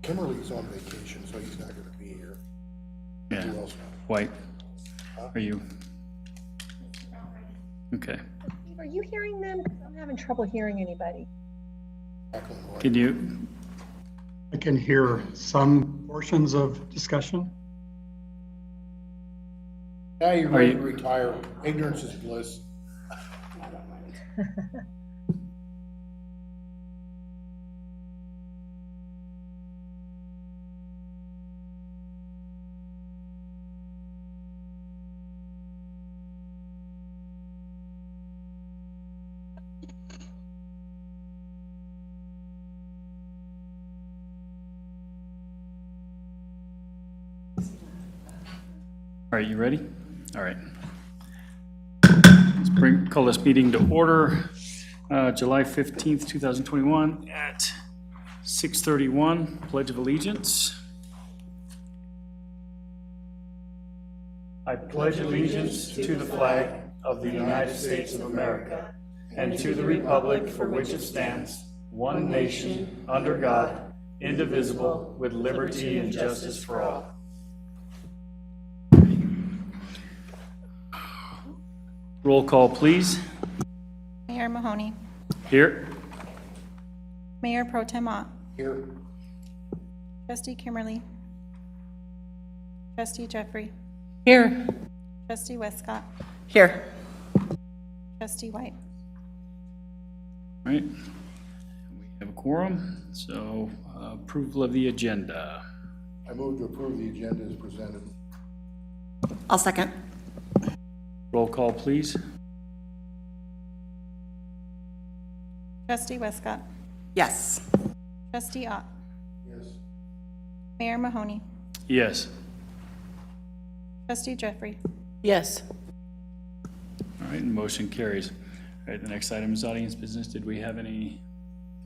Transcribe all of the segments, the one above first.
Kimberly's on vacation, so he's not gonna be here. Yeah. Who else? White, are you? Okay. Are you hearing them? 'Cause I'm having trouble hearing anybody. Jacqueline White. Can you, I can hear some portions of discussion. Now you're Are ready you- to retire. Ignorance is bliss. are you ready? All right. Let's call this meeting to order, July 15th, 2021 at 6:31, Pledge of Allegiance. I pledge allegiance to the flag of the United States of America and to the republic for which it stands, one nation, under God, indivisible, with liberty and justice for all. Roll call, please. Mayor Mahoney. Here. Mayor Pro Tem Ott. Here, Trustee Kimberly. Trustee Jeffrey. Here. Trustee Westcott. Here. Trustee White. All right. We have a quorum, so approval of the agenda. I move to approve the agenda as presented. I'll second. Roll call, please. Trustee Westcott. Yes. Trustee Ott. Yes. Mayor Mahoney. Yes. Trustee Jeffrey. Yes. All right, and motion carries. All right, the next item is audience business. Did we have any?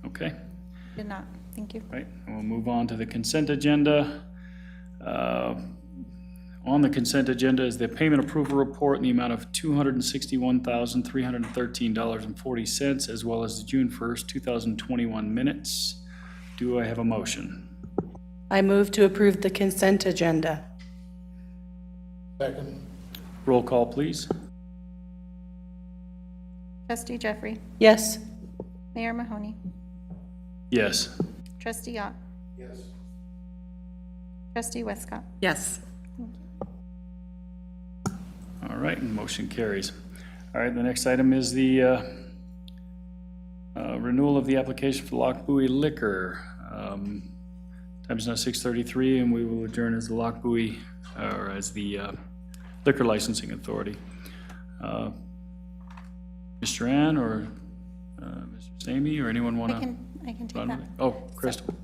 Okay. Did not. Thank you. All right, and we'll move on to the consent agenda. On the consent agenda is the payment approval report in the amount of $261,313.40, as well as the June 1st, 2021 minutes. Do I have a motion? I move to approve the consent agenda. Second, Roll call, please. Trustee Jeffrey. Yes. Mayor Mahoney. Yes. Trustee Ott. yes. Trustee Westcott. Yes. All right, and motion carries. All right, the next item is the renewal of the application for Lock Buoy Liquor. Time is now 6:33, and we will adjourn as the Lock Buoy, or as the Liquor Licensing Authority. Mr. Ann or Mr. Sammy, or anyone want to? I can take that. Oh, Crystal.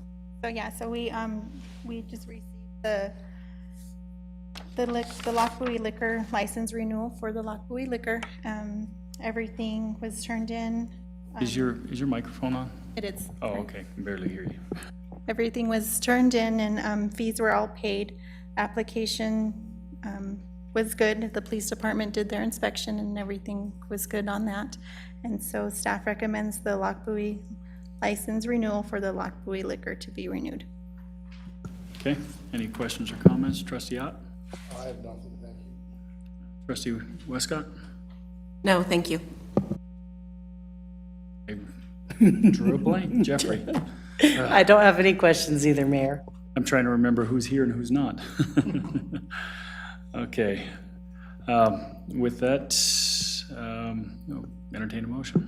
So yeah, so we just received the Lock Buoy Liquor license renewal for the Lock Buoy Liquor. Everything was turned in. Is your microphone on? It is. Oh, okay, can barely hear you. Everything was turned in and fees were all paid. Application was good. The police department did their inspection and everything was good on that. And so staff recommends the Lock Buoy license renewal for the Lock Buoy Liquor to be renewed. Okay, any questions or comments? Trustee Ott? I have nothing, thank you. Trustee Westcott? No, thank you. I drew a blank. Jeffrey? I don't have any questions either, Mayor. I'm trying to remember who's here and who's not. Okay. With that, entertain a motion.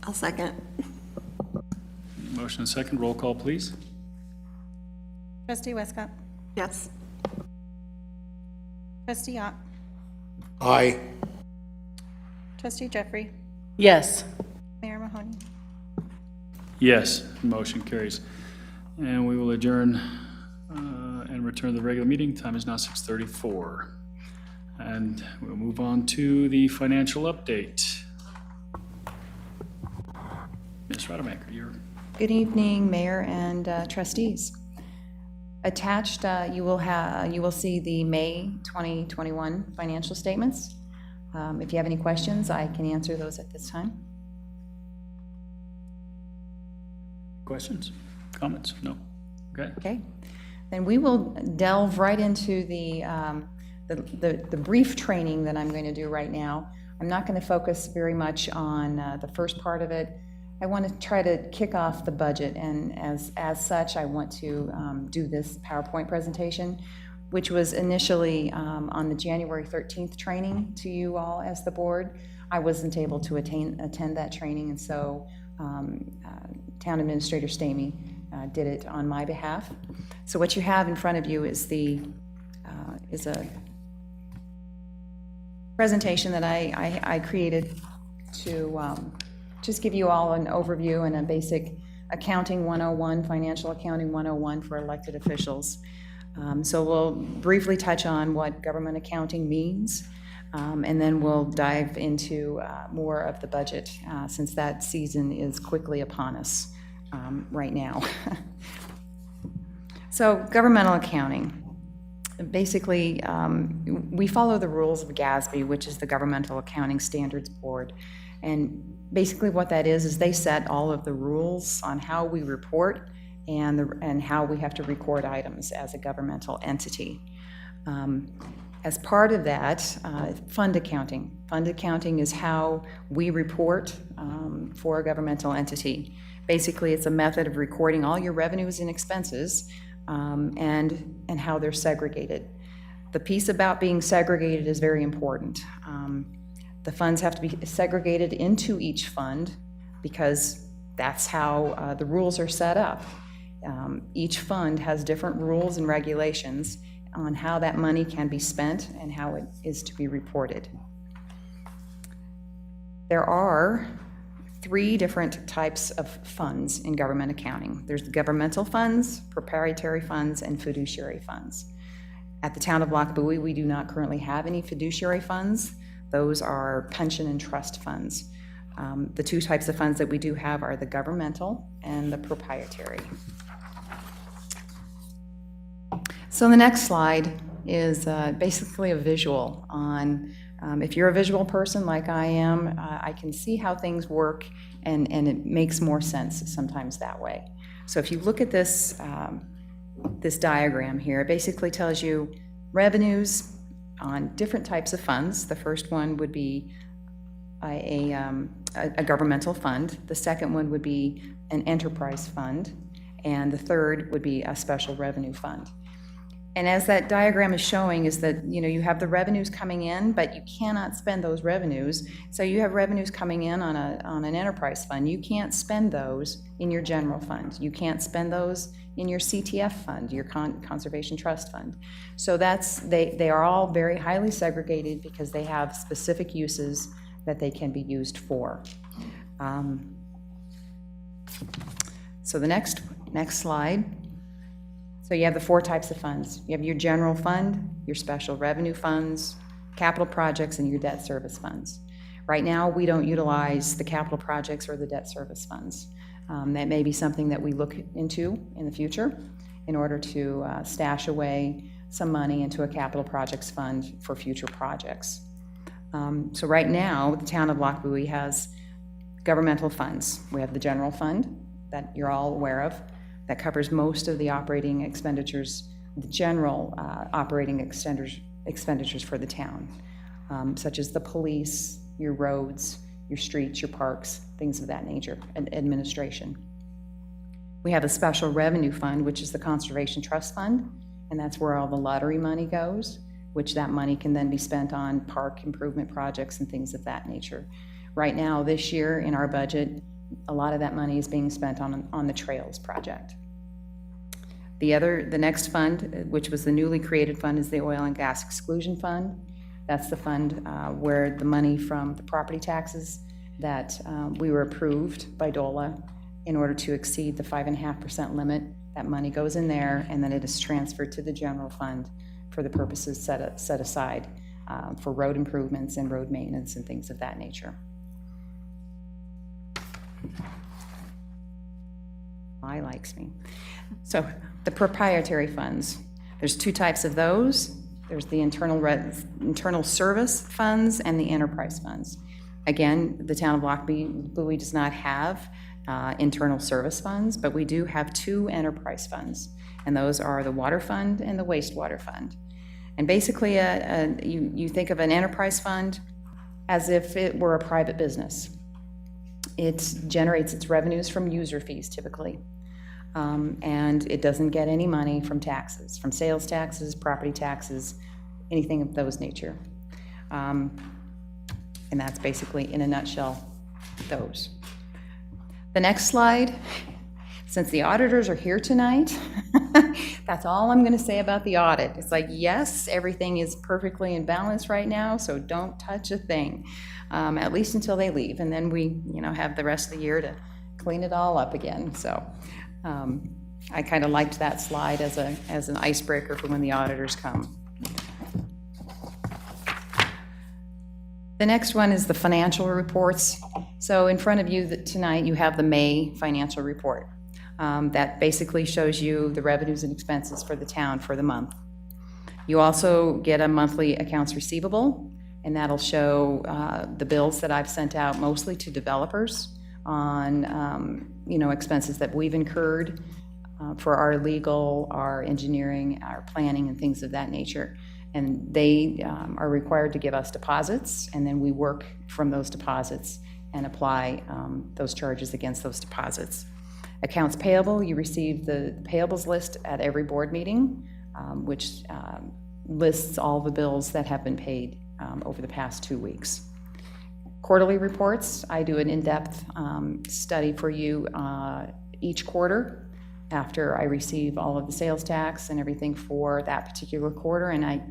I'll second. Motion and second. Roll call, please. Trustee Westcott. Yes. Trustee Ott. Aye. Trustee Jeffrey. Yes. Mayor Mahoney. Yes, motion carries. And we will adjourn and return to the regular meeting. Time is now 6:34. And we'll move on to the financial update. Ms. Rademacher, you're... Good evening, Mayor and trustees. Attached, you will see the May 2021 financial statements. If you have any questions, I can answer those at this time. Questions, comments? No? Okay. Okay, then we will delve right into the brief training that I'm going to do right now. I'm not going to focus very much on the first part of it. I want to try to kick off the budget, and as such, I want to do this PowerPoint presentation, which was initially on the January 13th training to you all as the board. I wasn't able to attend that training, and so Town Administrator Stamey did it on my behalf. So what you have in front of you is a presentation that I created to just give you all an overview and a basic accounting 101, financial accounting 101 for elected officials. So we'll briefly touch on what government accounting means, and then we'll dive into more of the budget, since that season is quickly upon us right now. So governmental accounting. Basically, we follow the rules of GASB, which is the Governmental Accounting Standards Board. And basically what that is they set all of the rules on how we report and how we have to record items as a governmental entity. As part of that, fund accounting. Fund accounting is how we report for a governmental entity. Basically, it's a method of recording all your revenues and expenses and how they're segregated. The piece about being segregated is very important. The funds have to be segregated into each fund because that's how the rules are set up. Each fund has different rules and regulations on how that money can be spent and how it is to be reported. There are 3 different types of funds in government accounting. There's the governmental funds, proprietary funds, and fiduciary funds. At the town of Lochbuie, we do not currently have any fiduciary funds. Those are pension and trust funds. The 2 types of funds that we do have are the governmental and the proprietary. So the next slide is basically a visual on, if you're a visual person like I am, I can see how things work, and it makes more sense sometimes that way. So if you look at this, this diagram here, it basically tells you revenues on different types of funds. The first one would be a governmental fund. The second one would be an enterprise fund. And the third would be a special revenue fund. And as that diagram is showing is that, you have the revenues coming in, but you cannot spend those revenues. So you have revenues coming in on an enterprise fund. You can't spend those in your general fund. You can't spend those in your CTF fund, your Conservation Trust Fund. So they are all very highly segregated because they have specific uses that they can be used for. So the next slide. So you have the 4 types of funds. You have your general fund, your special revenue funds, capital projects, and your debt service funds. Right now, we don't utilize the capital projects or the debt service funds. That may be something that we look into in the future in order to stash away some money into a capital projects fund for future projects. So right now, the town of Lochbuie has governmental funds. We have the general fund that you're all aware of. That covers most of the operating expenditures, the general operating expenditures for the town, such as the police, your roads, your streets, your parks, things of that nature, and administration. We have a special revenue fund, which is the Conservation Trust Fund, and that's where all the lottery money goes, which that money can then be spent on park improvement projects and things of that nature. Right now, this year in our budget, a lot of that money is being spent on the Trails project. The next fund, which was the newly created fund, is the Oil and Gas Exclusion Fund. That's the fund where the money from the property taxes that we were approved by DOLA in order to exceed the 5.5% limit, that money goes in there, and then it is transferred to the general fund for the purposes set aside for road improvements and road maintenance and things of that nature. I likes me. So the proprietary funds, there's 2 types of those. There's the internal service funds and the enterprise funds. Again, the town of Lochbuie does not have internal service funds, but we do have two enterprise funds, and those are the water fund and the wastewater fund. And basically, you think of an enterprise fund as if it were a private business. It generates its revenues from user fees typically, and it doesn't get any money from taxes, from sales taxes, property taxes, anything of those nature. And that's basically, in a nutshell, those. The next slide, since the auditors are here tonight, that's all I'm going to say about the audit. It's like, yes, everything is perfectly in balance right now, so don't touch a thing, at least until they leave. And then we, have the rest of the year to clean it all up again. So I kind of liked that slide as an icebreaker for when the auditors come. The next one is the financial reports. So in front of you tonight, you have the May financial report. That basically shows you the revenues and expenses for the town for the month. You also get a monthly accounts receivable, and that'll show the bills that I've sent out mostly to developers on expenses that we've incurred for our legal, our engineering, our planning, and things of that nature. And they are required to give us deposits, and then we work from those deposits and apply those charges against those deposits. Accounts payable, you receive the payables list at every board meeting, which lists all the bills that have been paid over the past 2 weeks. Quarterly reports, I do an in-depth study for you each quarter after I receive all of the sales tax and everything for that particular quarter, and I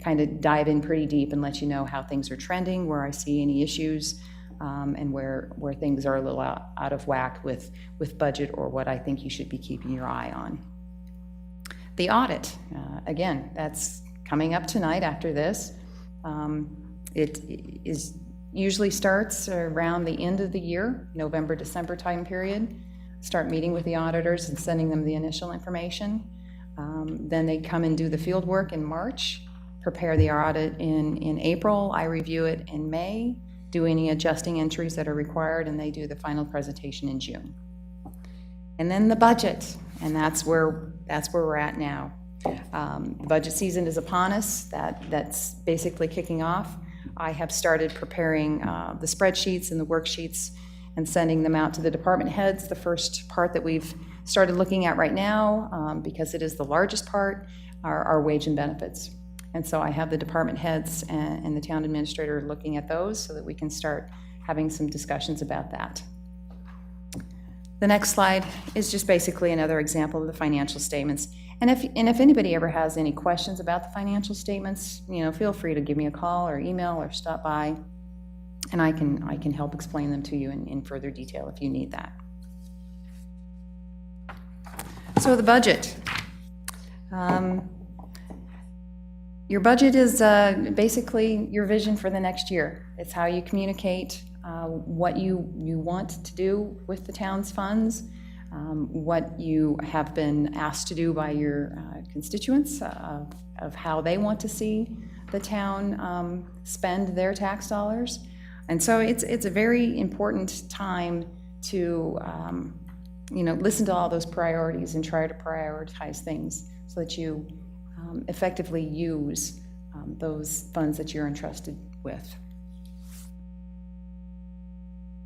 kind of dive in pretty deep and let you know how things are trending, where I see any issues, and where things are a little out of whack with budget or what I think you should be keeping your eye on. The audit, again, that's coming up tonight after this. It usually starts around the end of the year, November, December time period. Start meeting with the auditors and sending them the initial information. Then they come and do the field work in March, prepare the audit in April. I review it in May, do any adjusting entries that are required, and they do the final presentation in June. And then the budget, and that's where we're at now. The budget season is upon us. That's basically kicking off. I have started preparing the spreadsheets and the worksheets and sending them out to the department heads. The first part that we've started looking at right now, because it is the largest part, are our wage and benefits. And so I have the department heads and the town administrator looking at those so that we can start having some discussions about that. The next slide is just basically another example of the financial statements. And if anybody ever has any questions about the financial statements, feel free to give me a call or email or stop by, and I can help explain them to you in further detail if you need that. So the budget. Your budget is basically your vision for the next year. It's how you communicate what you want to do with the town's funds, what you have been asked to do by your constituents of how they want to see the town spend their tax dollars. And so it's a very important time to listen to all those priorities and try to prioritize things so that you effectively use those funds that you're entrusted with.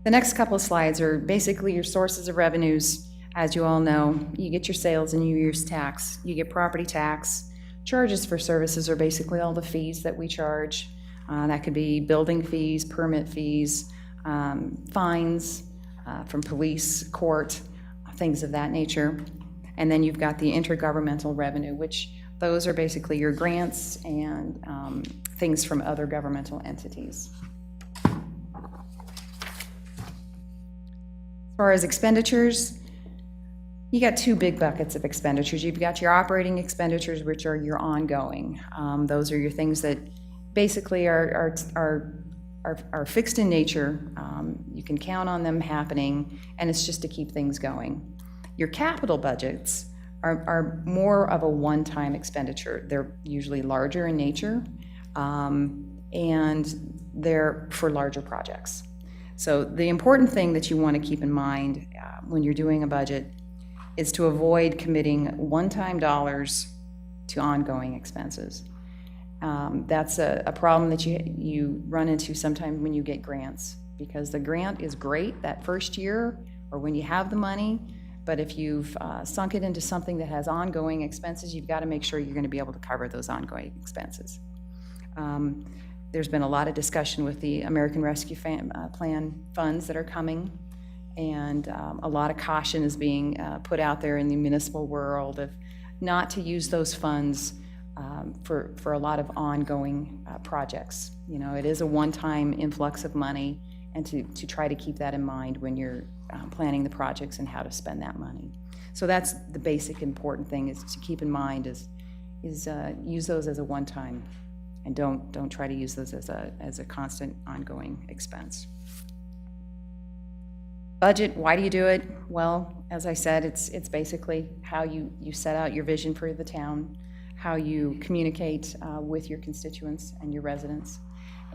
The next couple of slides are basically your sources of revenues. As you all know, you get your sales and your use tax, you get property tax. Charges for services are basically all the fees that we charge. That could be building fees, permit fees, fines from police, court, things of that nature. And then you've got the intergovernmental revenue, which those are basically your grants and things from other governmental entities. As far as expenditures, you got two big buckets of expenditures. You've got your operating expenditures, which are your ongoing. Those are your things that basically are fixed in nature. You can count on them happening, and it's just to keep things going. Your capital budgets are more of a one-time expenditure. They're usually larger in nature, and they're for larger projects. So the important thing that you want to keep in mind when you're doing a budget is to avoid committing one-time dollars to ongoing expenses. That's a problem that you run into sometimes when you get grants, because the grant is great that first year or when you have the money, but if you've sunk it into something that has ongoing expenses, you've got to make sure you're going to be able to cover those ongoing expenses. There's been a lot of discussion with the American Rescue Plan funds that are coming, and a lot of caution is being put out there in the municipal world of not to use those funds for a lot of ongoing projects. You know, it is a one-time influx of money, and to try to keep that in mind when you're planning the projects and how to spend that money. So that's the basic important thing is to keep in mind is use those as a one-time, and don't try to use those as a constant ongoing expense. Budget, why do you do it? Well, as I said, it's basically how you set out your vision for the town, how you communicate with your constituents and your residents,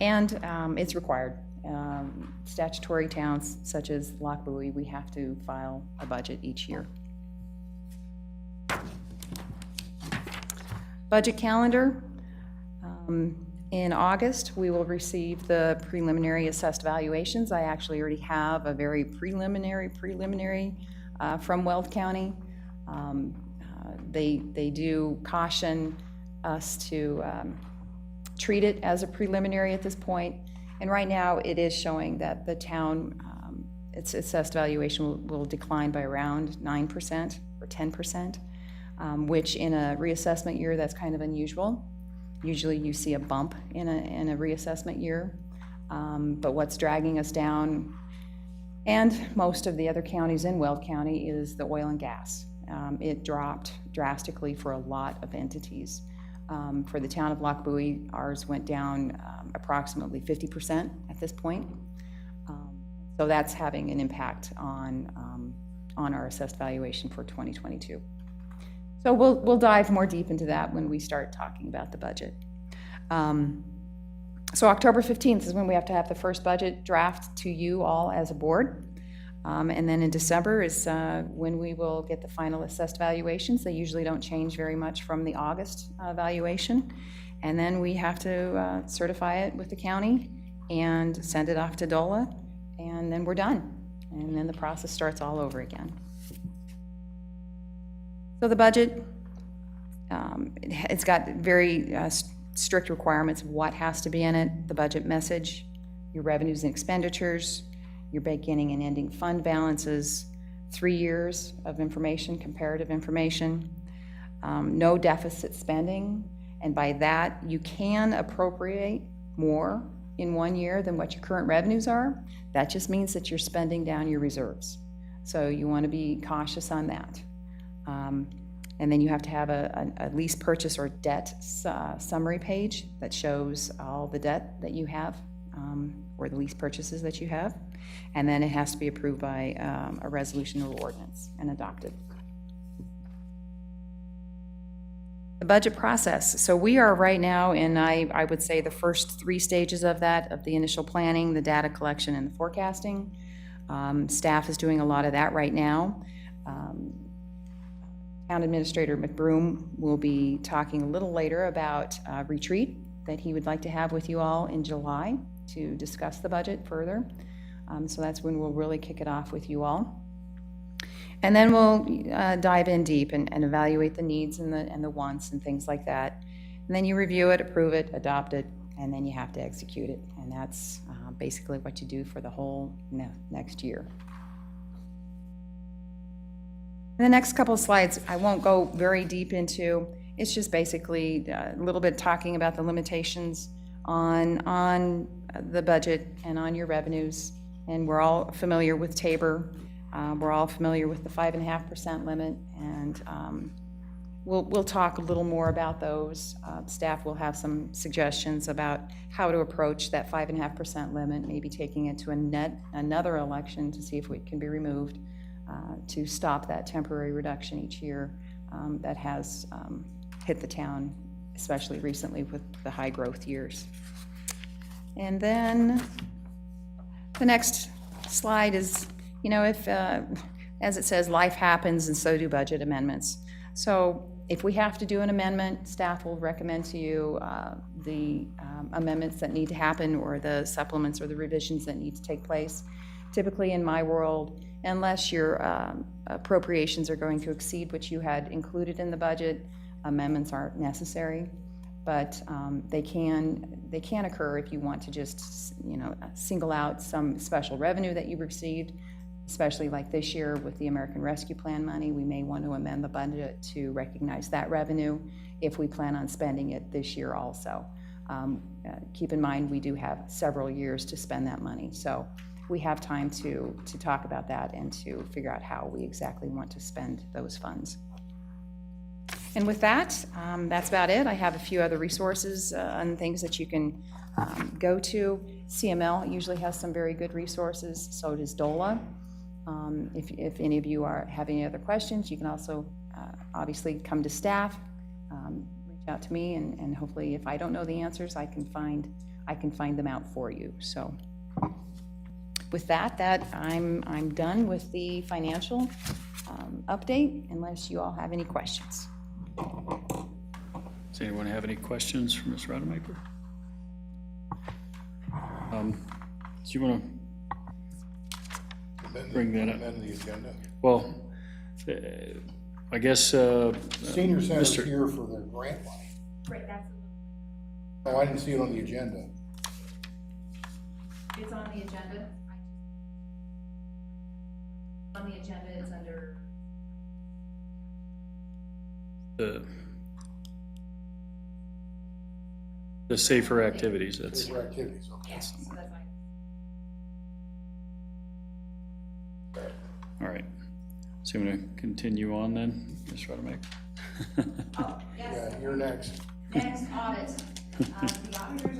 and it's required. Statutory towns such as Lochbuie, we have to file a budget each year. Budget calendar. In August, we will receive the preliminary assessed valuations. I actually already have a very preliminary from Weld County. They do caution us to treat it as a preliminary at this point. And right now, it is showing that the town, its assessed valuation will decline by around 9% or 10%, which in a reassessment year, that's kind of unusual. Usually you see a bump in a reassessment year, but what's dragging us down, and most of the other counties in Weld County, is the oil and gas. It dropped drastically for a lot of entities. For the town of Lochbuie, ours went down approximately 50% at this point. So that's having an impact on our assessed valuation for 2022. So we'll dive more deep into that when we start talking about the budget. So October 15th is when we have to have the first budget draft to you all as a board. And then in December is when we will get the final assessed valuations. They usually don't change very much from the August valuation. And then we have to certify it with the county and send it off to DOLA, and then we're done. And then the process starts all over again. So the budget, it's got very strict requirements of what has to be in it, the budget message, your revenues and expenditures, your beginning and ending fund balances, 3 years of information, comparative information, no deficit spending, and by that you can appropriate more in 1 year than what your current revenues are. That just means that you're spending down your reserves. So you want to be cautious on that. And then you have to have a lease purchase or debt summary page that shows all the debt that you have, or the lease purchases that you have. And then it has to be approved by a resolution or ordinance and adopted. The budget process. So we are right now in, I would say, the first 3 stages of that, of the initial planning, the data collection, and the forecasting. Staff is doing a lot of that right now. Town Administrator McBroom will be talking a little later about a retreat that he would like to have with you all in July to discuss the budget further. So that's when we'll really kick it off with you all. And then we'll dive in deep and evaluate the needs and the wants and things like that. And then you review it, approve it, adopt it, and then you have to execute it. And that's basically what you do for the whole next year. In the next couple of slides, I won't go very deep into. It's just basically a little bit talking about the limitations on the budget and on your revenues. And we're all familiar with Tabor. We're all familiar with the 5.5% limit, and we'll talk a little more about those. Staff will have some suggestions about how to approach that 5.5% limit, maybe taking it to another election to see if it can be removed, to stop that temporary reduction each year that has hit the town, especially recently with the high growth years. And then the next slide is, you know, if, as it says, life happens and so do budget amendments. So if we have to do an amendment, staff will recommend to you the amendments that need to happen or the supplements or the revisions that need to take place. Typically in my world, unless your appropriations are going to exceed what you had included in the budget, amendments aren't necessary. But they can occur if you want to just, you know, single out some special revenue that you received, especially like this year with the American Rescue Plan money. We may want to amend the budget to recognize that revenue if we plan on spending it this year also. Keep in mind, we do have several years to spend that money. So we have time to talk about that and to figure out how we exactly want to spend those funds. And with that, that's about it. I have a few other resources and things that you can go to. CML usually has some very good resources, so does DOLA. If any of you have any other questions, you can also obviously come to staff, reach out to me, and hopefully if I don't know the answers, I can find them out for you. So with that I'm done with the financial update, unless you all have any questions. Does anyone have any questions for Ms. Rademacher? Do you want to bring that up? Amend the agenda. Well, I guess, Senior Center's Mr. here for their grant money. Right, that's, Oh, I didn't see it on the agenda. it's on the agenda. On the agenda, it's under. the safer activities, that's, Safer activities, okay. So that's fine. all right. So you want to continue on then, Ms. Rademacher? Oh, yes, Yeah, you're next. next audit. The auditors.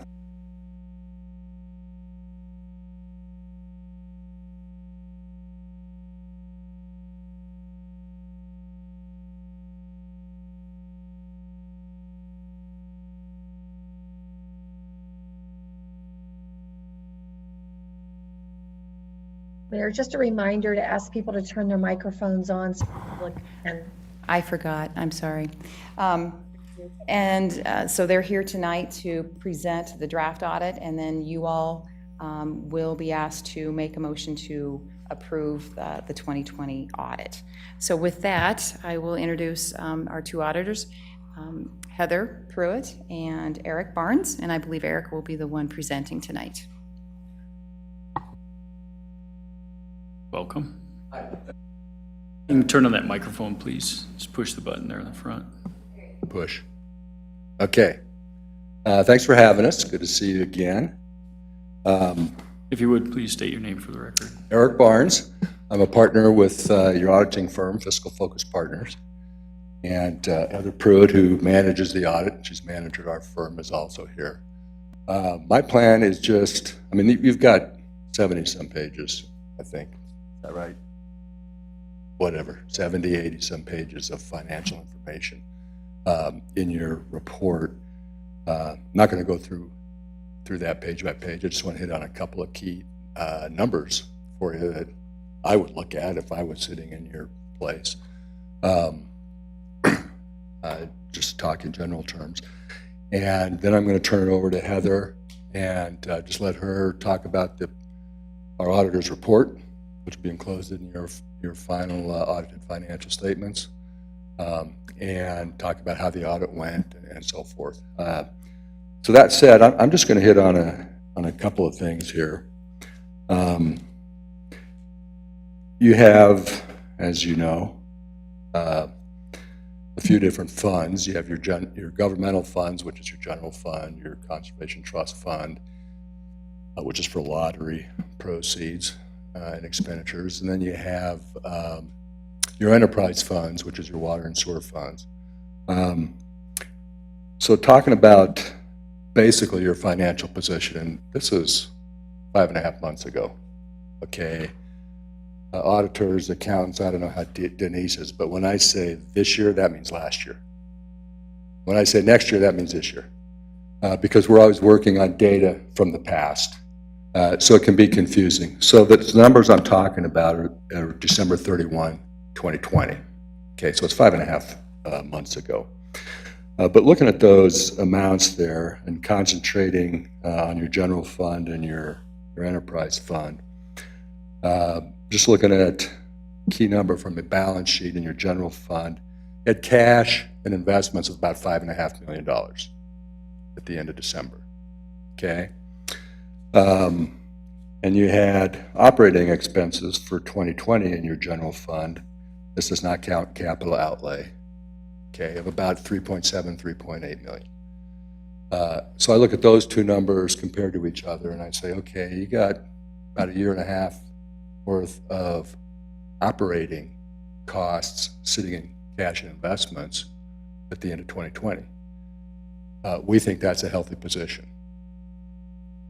Mayor, just a reminder to ask people to turn their microphones on so public can. I forgot, I'm sorry. So they're here tonight to present the draft audit, and then you all will be asked to make a motion to approve the 2020 audit. So with that, I will introduce our two auditors, Heather Pruitt and Eric Barnes, and I believe Eric will be the one presenting tonight. Welcome. You can turn on that microphone, please. Just push the button there in the front. Push. Okay. Thanks for having us. Good to see you again. If you would, please state your name for the record. Eric Barnes. I'm a partner with your auditing firm, Fiscal Focus Partners. And Heather Pruitt, who manages the audit, she's manager at our firm, is also here. My plan is just, I mean, you've got 70-some pages, I think. Is that right? Whatever, 70, 80-some pages of financial information in your report. Not going to go through that page by page. I just want to hit on a couple of key numbers for you that I would look at if I was sitting in your place. Just talk in general terms. And then I'm going to turn it over to Heather and just let her talk about our auditor's report, which will be enclosed in your final audited financial statements, and talk about how the audit went and so forth. So that said, I'm just going to hit on a couple of things here. You have, as you know, a few different funds. You have your governmental funds, which is your general fund, your conservation trust fund, which is for lottery proceeds and expenditures. And then you have your enterprise funds, which is your water and sewer funds. So talking about basically your financial position, this is 5.5 months ago, okay? auditors, accountants, I don't know how Denise is, but when I say this year, that means last year. When I say next year, that means this year. Because we're always working on data from the past. So it can be confusing. So the numbers I'm talking about are December 31, 2020. Okay, so it's 5.5 months ago. But looking at those amounts there and concentrating on your general fund and your enterprise fund, just looking at key number from the balance sheet in your general fund, you had cash and investments of about $5.5 million at the end of December. Okay. And you had operating expenses for 2020 in your general fund. This does not count capital outlay, okay, of about 3.8 million. So I look at those two numbers compared to each other and I say, okay, you got about 1.5 years worth of operating costs sitting in cash and investments at the end of 2020. We think that's a healthy position.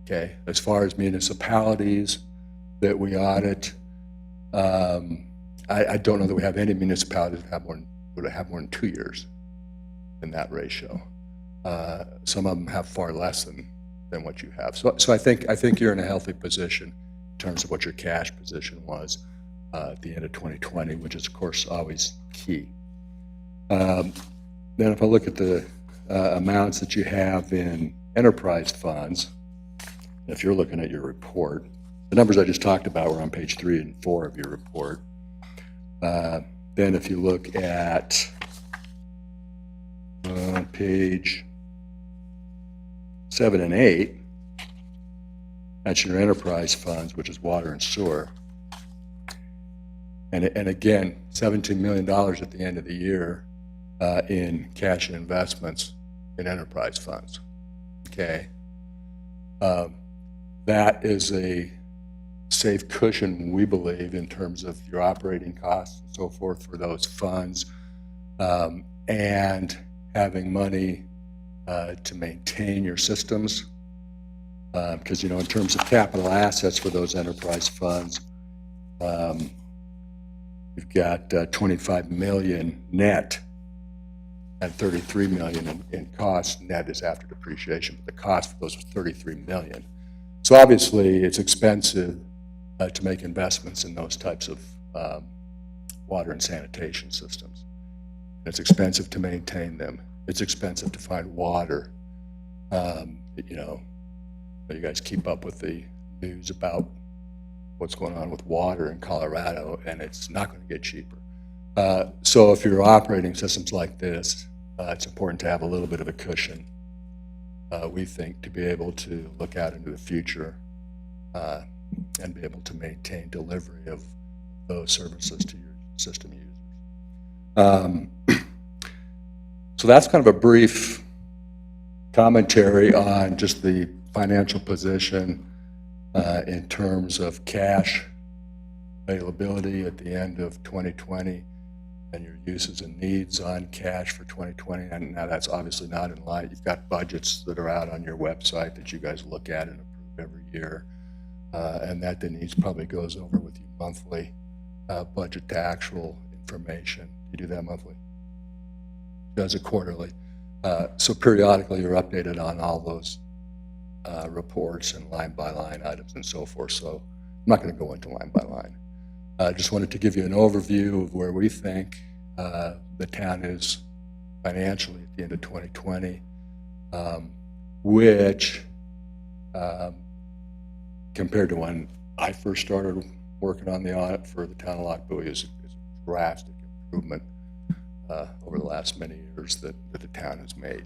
Okay, as far as municipalities that we audit, I don't know that we have any municipalities that would have more than 2 years in that ratio. Some of them have far less than what you have. So I think you're in a healthy position in terms of what your cash position was at the end of 2020, which is of course always key. Then if I look at the amounts that you have in enterprise funds, if you're looking at your report, the numbers I just talked about were on page 3 and 4 of your report. Then if you look at page 7 and 8, that's your enterprise funds, which is water and sewer. And again, $17 million at the end of the year in cash and investments in enterprise funds. Okay. That is a safe cushion, we believe, in terms of your operating costs and so forth for those funds, and having money to maintain your systems. Because, you know, in terms of capital assets for those enterprise funds, you've got 25 million net and 33 million in cost. Net is after depreciation, but the cost for those was 33 million. So obviously it's expensive to make investments in those types of water and sanitation systems. It's expensive to maintain them. It's expensive to find water. You know, you guys keep up with the news about what's going on with water in Colorado, and it's not going to get cheaper. So if you're operating systems like this, it's important to have a little bit of a cushion, we think, to be able to look out into the future and be able to maintain delivery of those services to your system users. So that's kind of a brief commentary on just the financial position in terms of cash availability at the end of 2020 and your uses and needs on cash for 2020. And now that's obviously not in line. You've got budgets that are out on your website that you guys look at and approve every year. And that Denise probably goes over with you monthly, budget to actual information. You do that monthly? She does it quarterly. So periodically you're updated on all those reports and line by line items and so forth. So I'm not going to go into line by line. I just wanted to give you an overview of where we think the town is financially at the end of 2020, which compared to when I first started working on the audit for the town of Lochbuie is a drastic improvement over the last many years that the town has made.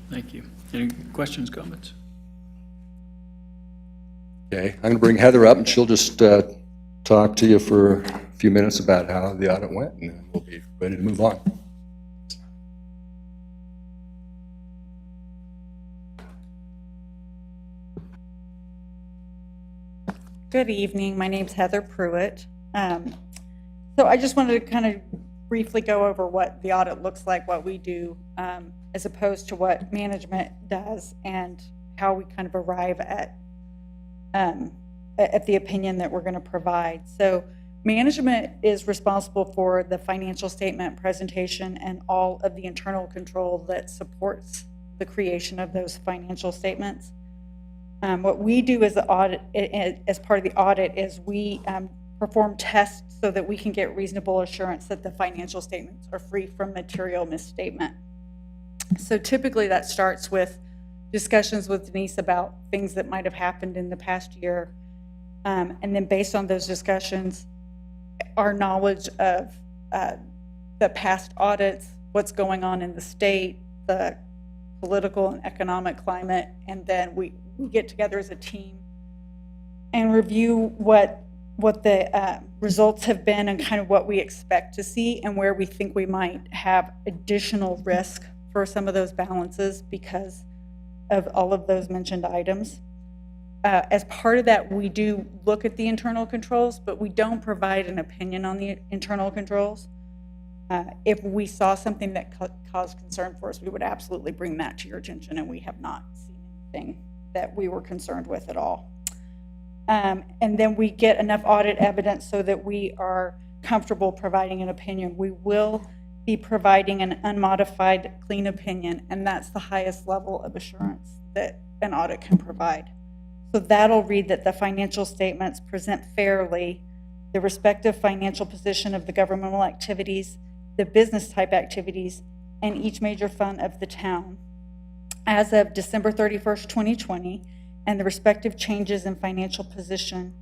Thank you. Any questions, comments? Okay, I'm going to bring Heather up and she'll just talk to you for a few minutes about how the audit went, and then we'll be ready to move on. Good evening. My name's Heather Pruitt. So I just wanted to kind of briefly go over what the audit looks like, what we do, as opposed to what management does, and how we kind of arrive at at the opinion that we're going to provide. So management is responsible for the financial statement presentation and all of the internal control that supports the creation of those financial statements. What we do as the audit, as part of the audit, is we perform tests so that we can get reasonable assurance that the financial statements are free from material misstatement. So typically that starts with discussions with Denise about things that might have happened in the past year. And then based on those discussions, our knowledge of the past audits, what's going on in the state, the political and economic climate, and then we get together as a team and review what the results have been and kind of what we expect to see and where we think we might have additional risk for some of those balances because of all of those mentioned items. As part of that, we do look at the internal controls, but we don't provide an opinion on the internal controls. If we saw something that caused concern for us, we would absolutely bring that to your attention, and we have not seen anything that we were concerned with at all. And then we get enough audit evidence so that we are comfortable providing an opinion. We will be providing an unmodified, clean opinion, and that's the highest level of assurance that an audit can provide. So that'll read that the financial statements present fairly the respective financial position of the governmental activities, the business type activities, and each major fund of the town as of December 31st, 2020, and the respective changes in financial position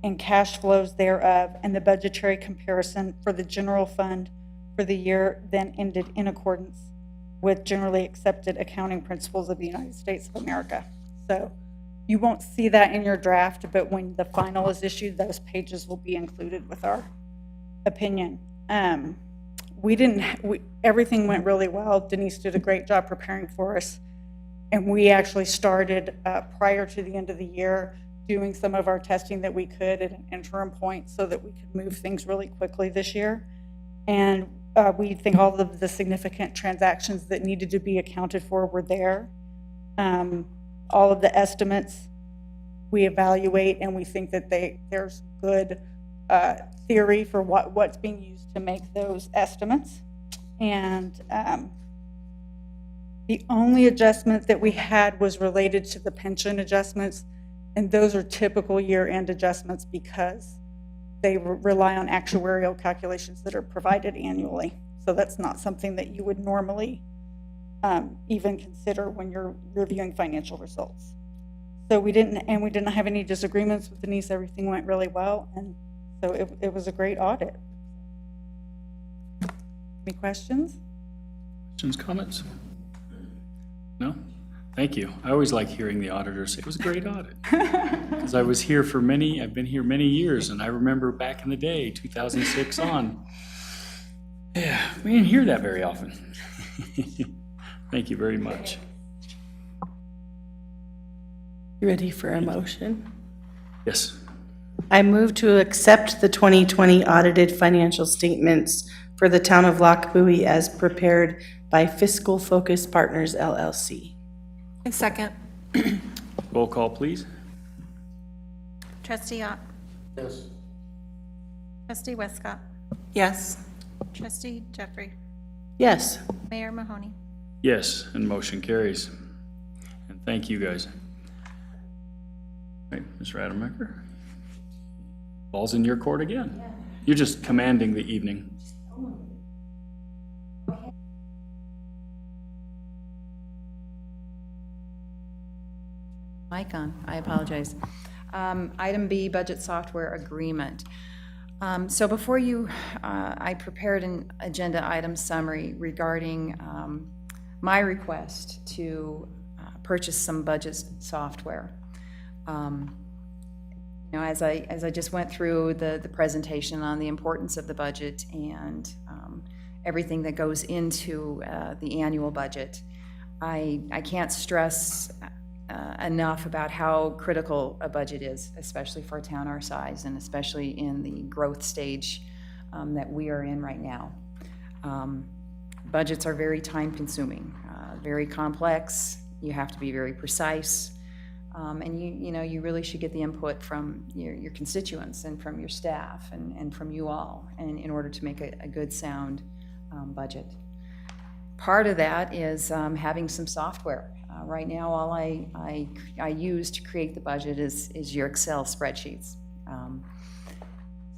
and cash flows thereof, and the budgetary comparison for the general fund for the year then ended in accordance with generally accepted accounting principles of the United States of America. So you won't see that in your draft, but when the final is issued, those pages will be included with our opinion. Everything went really well. Denise did a great job preparing for us. And we actually started prior to the end of the year doing some of our testing that we could at an interim point so that we could move things really quickly this year. And we think all of the significant transactions that needed to be accounted for were there. All of the estimates we evaluate, and we think that there's good theory for what's being used to make those estimates. And the only adjustment that we had was related to the pension adjustments, and those are typical year-end adjustments because they rely on actuarial calculations that are provided annually. So that's not something that you would normally even consider when you're reviewing financial results. So we didn't have any disagreements with Denise. Everything went really well, and so it was a great audit. Any questions? Questions, comments? No? Thank you. I always like hearing the auditor say it was a great audit. Because I've been here many years, and I remember back in the day, 2006 on. Yeah, we didn't hear that very often. Thank you very much. You ready for a motion? Yes. I move to accept the 2020 audited financial statements for the town of Lochbuie as prepared by Fiscal Focus Partners, LLC. And second. Roll call, please. Trustee Ott, Yes. Trustee Westcott, Yes. Trustee Jeffrey, Yes. Mayor Mahoney. Yes, and motion carries. And thank you, guys. Right, Ms. Rademacher? Ball's in your court again. You're just commanding the evening. Mic on, I apologize. Item B, budget software agreement. So before you, I prepared an agenda item summary regarding my request to purchase some budget software. You know, as I just went through the presentation on the importance of the budget and everything that goes into the annual budget, I can't stress enough about how critical a budget is, especially for a town our size and especially in the growth stage that we are in right now. Budgets are very time consuming, very complex. You have to be very precise. And you know, you really should get the input from your constituents and from your staff and from you all, and in order to make a good, sound budget. Part of that is having some software. Right now, all I use to create the budget is your Excel spreadsheets.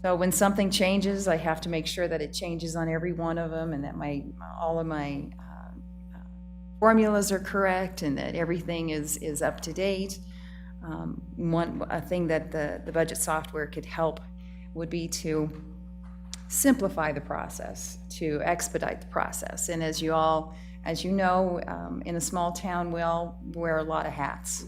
So when something changes, I have to make sure that it changes on every one of them, and that all of my formulas are correct, and that everything is up to date. A thing that the budget software could help would be to simplify the process, to expedite the process. And as you know, in a small town, we all wear a lot of hats.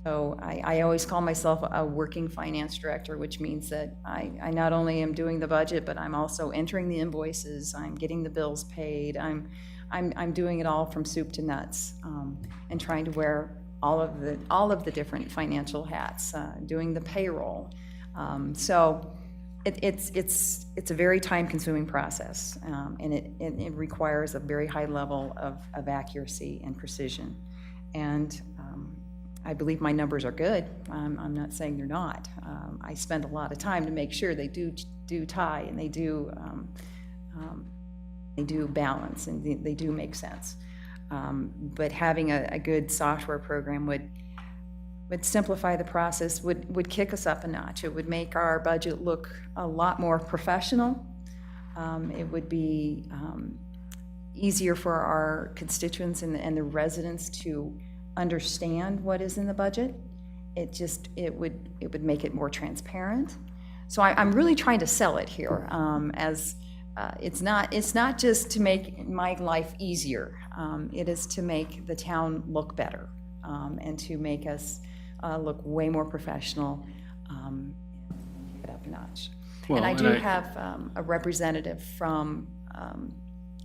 So I always call myself a working finance director, which means that I not only am doing the budget, but I'm also entering the invoices, I'm getting the bills paid, I'm doing it all from soup to nuts, and trying to wear all of the different financial hats, doing the payroll. So it's a very time-consuming process, and it requires a very high level of accuracy and precision. And I believe my numbers are good. I'm not saying they're not. I spend a lot of time to make sure they do tie, and they do balance, and they do make sense. But having a good software program would simplify the process, would kick us up a notch. It would make our budget look a lot more professional. It would be easier for our constituents and the residents to understand what is in the budget. It would make it more transparent. So I'm really trying to sell it here as it's not just to make my life easier. It is to make the town look better, and to make us look way more professional, get up a notch. Well, and I and do I- have a representative from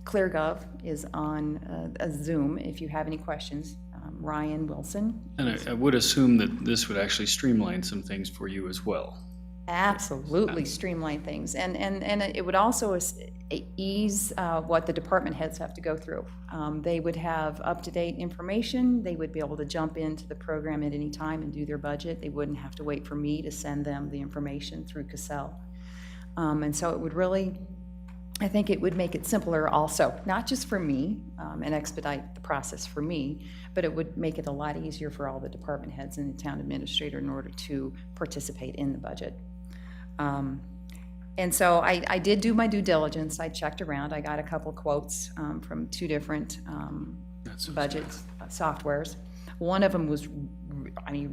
ClearGov is on a Zoom. If you have any questions, Ryan Wilson. And I would assume that this would actually streamline some things for you as well. Absolutely streamline things, and it would also ease what the department heads have to go through. They would have up-to-date information. They would be able to jump into the program at any time and do their budget. They wouldn't have to wait for me to send them the information through Cassell. And so it would really, I think it would make it simpler also, not just for me, and expedite the process for me, but it would make it a lot easier for all the department heads and the town administrator in order to participate in the budget. And so I did do my due diligence. I checked around. I got a couple quotes from two different budget softwares. One of them was,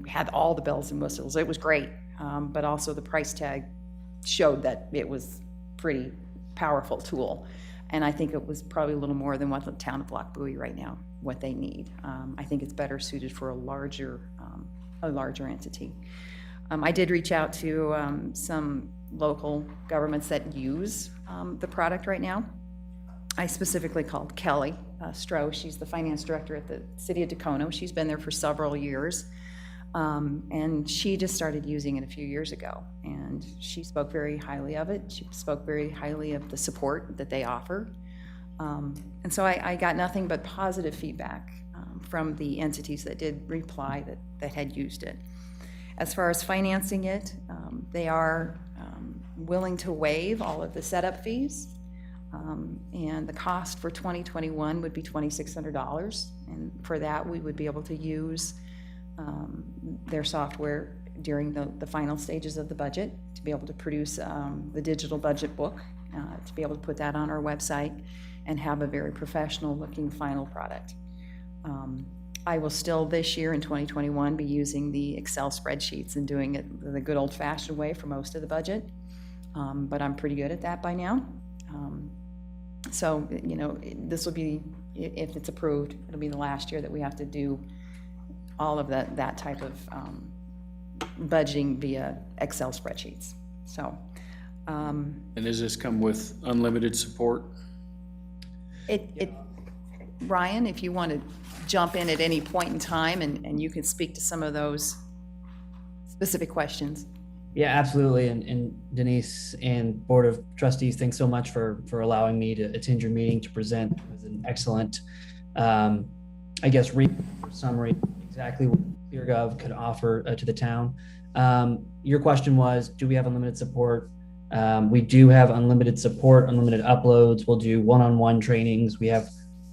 had all the bells and whistles. It was great, but also the price tag showed that it was pretty powerful tool. And I think it was probably a little more than what the town of Loch Bowie right now, what they need. I think it's better suited for a larger entity. I did reach out to some local governments that use the product right now. I specifically called Kelly Stroh. She's the finance director at the city of Dacono. She's been there for several years. And she just started using it a few years ago. And she spoke very highly of it. She spoke very highly of the support that they offer. And so I got nothing but positive feedback from the entities that did reply that had used it. As far as financing it, they are willing to waive all of the setup fees. And the cost for 2021 would be $2,600. And for that, we would be able to use their software during the final stages of the budget to be able to produce the digital budget book, to be able to put that on our website and have a very professional looking final product. I will still this year in 2021 be using the Excel spreadsheets and doing it the good old fashioned way for most of the budget, but I'm pretty good at that by now. So, you know, this will be, if it's approved, it'll be the last year that we have to do all of that type of budgeting via Excel spreadsheets. So, And does this come with unlimited support? Ryan, if you want to jump in at any point in time and you can speak to some of those specific questions. Yeah, absolutely. And Denise and Board of Trustees, thanks so much for allowing me to attend your meeting to present. It was an excellent, summary, exactly exactly what ClearGov could offer to the town. Your question was, do we have unlimited support? We do have unlimited support, unlimited uploads. We'll do one-on-one trainings. We have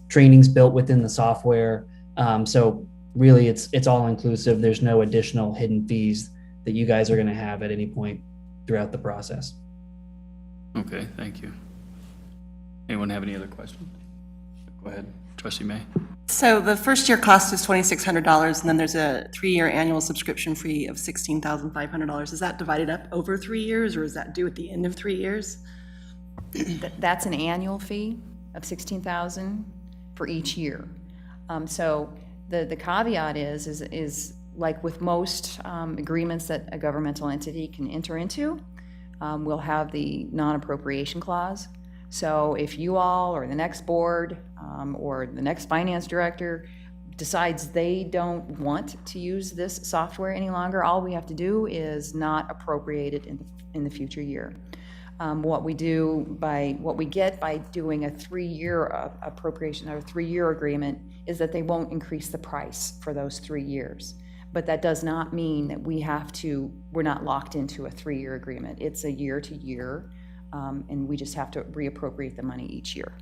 trainings built within the software. So really, it's all inclusive. There's no additional hidden fees that you guys are going to have at any point throughout the process. Okay, thank you. Anyone have any other questions? Go ahead, Trustee May. So the first year cost is $2,600, and then there's a 3-year annual subscription fee of $16,500. Is that divided up over 3 years, or is that due at the end of 3 years? That's an annual fee of $16,000 for each year. So the caveat is like with most agreements that a governmental entity can enter into, we'll have the non-appropriation clause. So if you all or the next board or the next finance director decides they don't want to use this software any longer, all we have to do is not appropriate it in the future year. What we get by doing a 3-year appropriation or a 3-year agreement is that they won't increase the price for those 3 years. But that does not mean that we're not locked into a 3-year agreement. It's a year to year, and we just have to reappropriate the money each year.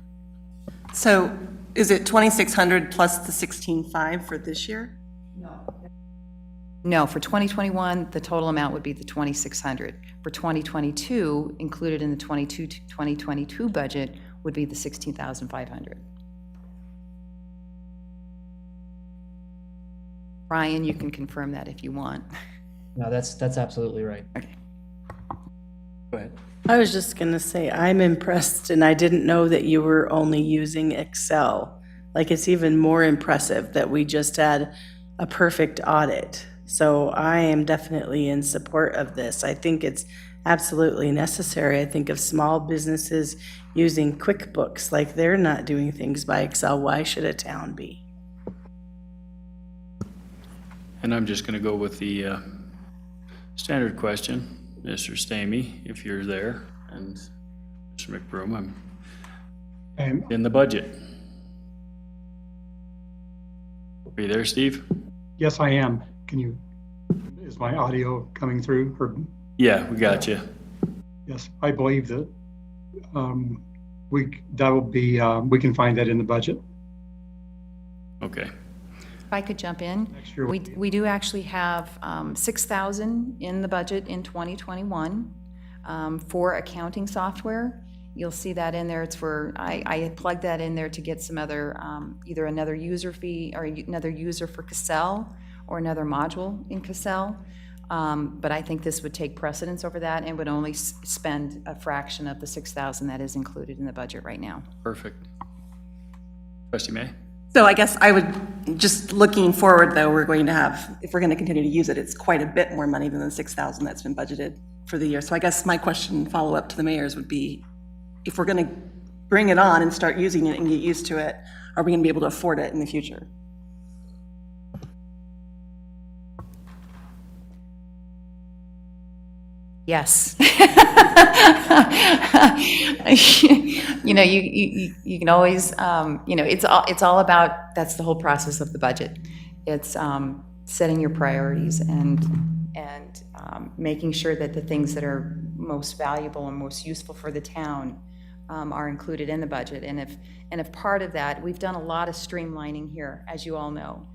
So is it $2,600 plus the $16,500 for this year? No, for 2021, the total amount would be the $2,600. For 2022, included in the 2022 budget would be the $16,500. Brian, you can confirm that if you want. No, that's absolutely right. Okay. Go ahead. I was just going to say, I'm impressed, and I didn't know that you were only using Excel. Like, it's even more impressive that we just had a perfect audit. So I am definitely in support of this. I think it's absolutely necessary. I think of small businesses using QuickBooks, like they're not doing things by Excel. Why should a town be? And I'm just going to go with the standard question. Mr. Stamey, if you're there, and Mr. McBroom, I'm in the budget. Are you there, Steve? Yes, I am. Is my audio coming through? Or, Yeah, we got you. yes, I believe that we can find that in the budget. Okay. If I could jump in, Next year, we do actually have $6,000 in the budget in 2021 for accounting software. You'll see that in there. It's for I plugged that in there to get some other either another user fee or another user for Cassell or another module in Cassell. But I think this would take precedence over that and would only spend a fraction of the $6,000 that is included in the budget right now. Perfect. Trustee May? So I guess I would, just looking forward though, we're going to have, if we're going to continue to use it, it's quite a bit more money than the $6,000 that's been budgeted for the year. So I guess my question, follow-up to the mayor's would be, if we're going to bring it on and start using it and get used to it, are we going to be able to afford it in the future? Yes. You know, you can always, you know, it's all about, that's the whole process of the budget. It's setting your priorities and making sure that the things that are most valuable and most useful for the town are included in the budget. And if part of that, we've done a lot of streamlining here, as you all know,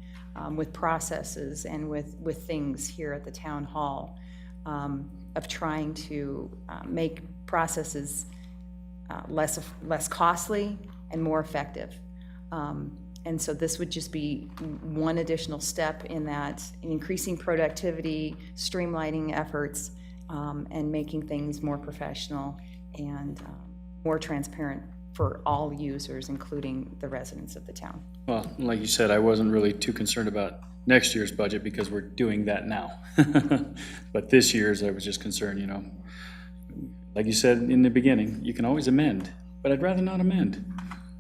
with processes and with things here at the town hall. Of trying to make processes less costly and more effective. And so this would just be one additional step in that, in increasing productivity, streamlining efforts, and making things more professional and more transparent for all users, including the residents of the town. Well, like you said, I wasn't really too concerned about next year's budget because we're doing that now. But this year's, I was just concerned, you know, like you said in the beginning, you can always amend, but I'd rather not amend.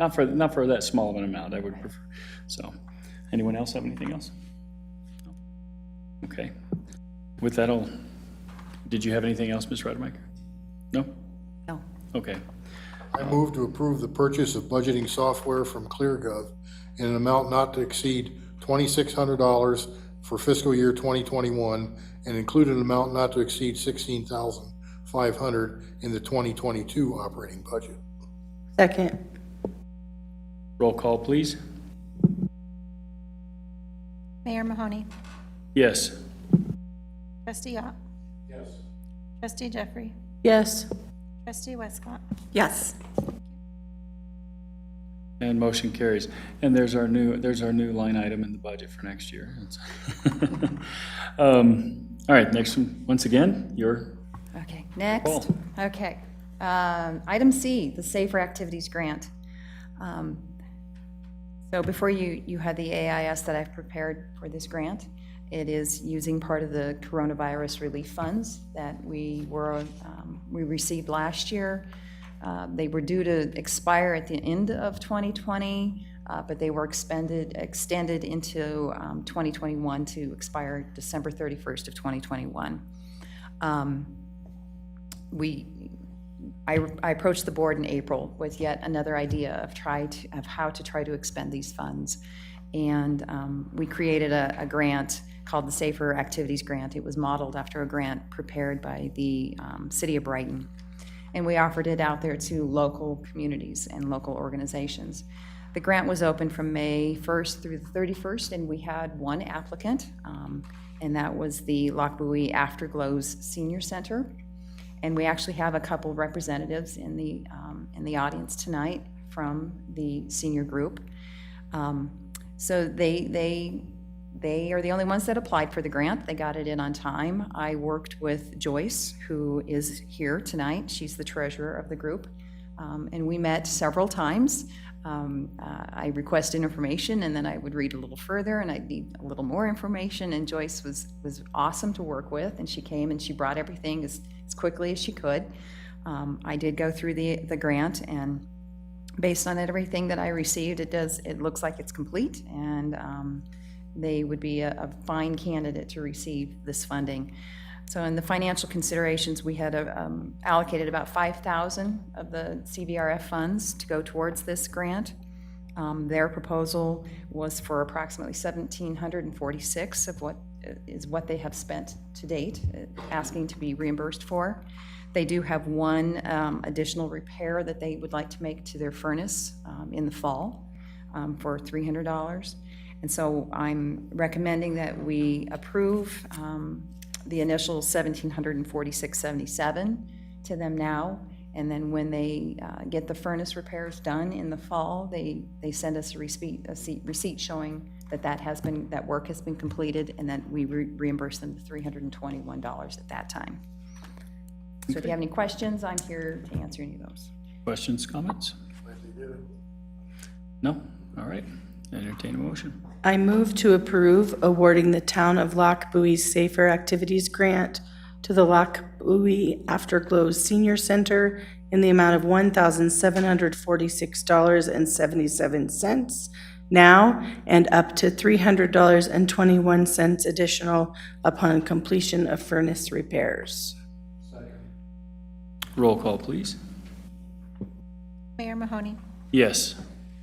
Not for that small of an amount, I would prefer. So, anyone else have anything else? Okay. With that, did you have anything else, Ms. Rademacher? No? No. Okay. I move to approve the purchase of budgeting software from ClearGov in an amount not to exceed $2,600 for fiscal year 2021 and include an amount not to exceed $16,500 in the 2022 operating budget. Second. Roll call, please. Mayor Mahoney, Yes. Trustee Ott, Yes. Trustee Jeffrey, Yes. Trustee Westcott. Yes. And motion carries. And there's our new line item in the budget for next year. All right, next one, once again, your Okay, next. Paul. Okay. Item C, the Safer Activities Grant. So before you had the AIS that I've prepared for this grant. It is using part of the coronavirus relief funds that we received last year. They were due to expire at the end of 2020, but they were extended into 2021 to expire December 31st of 2021. I approached the board in April with yet another idea of how to try to expend these funds. And we created a grant called the Safer Activities Grant. It was modeled after a grant prepared by the City of Brighton. And we offered it out there to local communities and local organizations. The grant was open from May 1st through the 31st, and we had one applicant, and that was the Lochbuie Afterglows Senior Center. And we actually have a couple representatives in the audience tonight from the senior group. So they are the only ones that applied for the grant. They got it in on time. I worked with Joyce, who is here tonight. She's the treasurer of the group. And we met several times. I requested information, and then I would read a little further, and I'd need a little more information. And Joyce was awesome to work with, and she came and she brought everything as quickly as she could. I did go through the grant, and based on everything that I received, it looks like it's complete, and they would be a fine candidate to receive this funding. So in the financial considerations, we had allocated about $5,000 of the CVRF funds to go towards this grant. Their proposal was for approximately $1,746 of what they have spent to date, asking to be reimbursed for. They do have one additional repair that they would like to make to their furnace in the fall for $300. And so I'm recommending that we approve the initial $1,746.77 to them now, and then when they get the furnace repairs done in the fall, they send us a receipt showing that work has been completed, and that we reimburse them the $321 at that time. So if you have any questions, I'm here to answer any of those. questions, comments? No? All right. Entertain a motion. I move to approve awarding the Town of Lochbuie's Safer Activities Grant to the Lochbuie Afterglows Senior Center in the amount of $1,746.77 now, and up to $300.21 additional upon completion of furnace repairs. Roll call, please. Mayor Mahoney, Yes.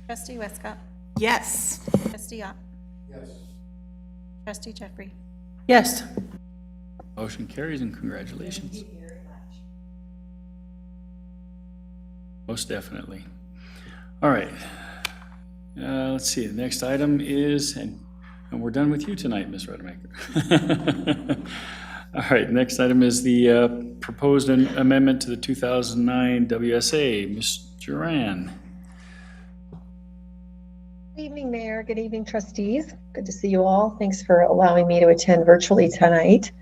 Trustee Westcott, Yes. Trustee Ott, Yes. Trustee Jeffrey. Yes. Motion carries, and congratulations. Most definitely. All right. Let's see, the next item is, and we're done with you tonight, Ms. Redemaker. All right, next item is the proposed amendment to the 2009 WSA. Ms. Duran. Good evening, Mayor. Good evening, trustees. Good to see you all. Thanks for allowing me to attend virtually tonight.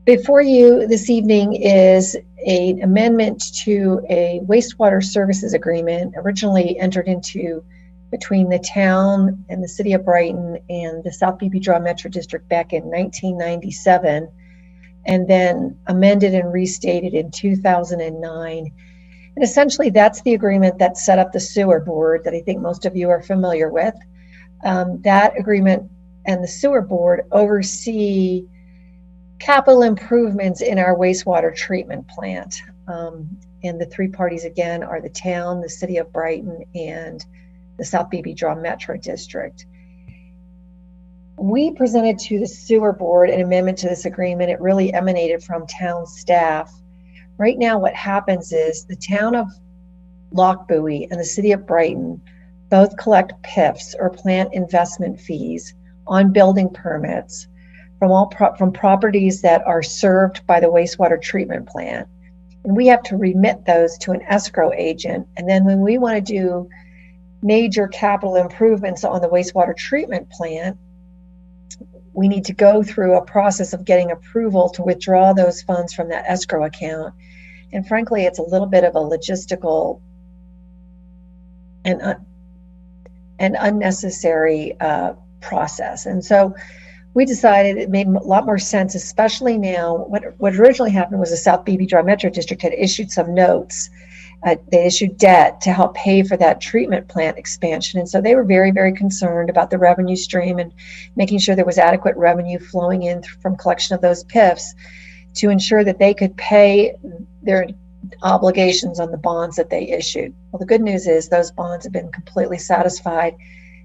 Before you this evening is an amendment to a wastewater services agreement originally entered into between the town and the City of Brighton and the South Beebe Draw Metro District back in 1997, and then amended and restated in 2009. And essentially, that's the agreement that set up the sewer board that I think most of you are familiar with. That agreement and the sewer board oversee capital improvements in our wastewater treatment plant. And the three parties, again, are the town, the City of Brighton, and the South Beebe Draw Metro District. We presented to the sewer board an amendment to this agreement. It really emanated from town staff. Right now, what happens is the town of Lochbuie and the city of Brighton both collect PIFs, or plant investment fees, on building permits from properties that are served by the wastewater treatment plant. And we have to remit those to an escrow agent. And then when we want to do major capital improvements on the wastewater treatment plant, we need to go through a process of getting approval to withdraw those funds from that escrow account. And frankly, it's a little bit of a logistical and unnecessary process. And so we decided it made a lot more sense, especially now. What originally happened was the South Beebe Draw Metro District had issued some notes. They issued debt to help pay for that treatment plant expansion. And so they were very, very concerned about the revenue stream and making sure there was adequate revenue flowing in from collection of those PIFs to ensure that they could pay their obligations on the bonds that they issued. Well, the good news is those bonds have been completely satisfied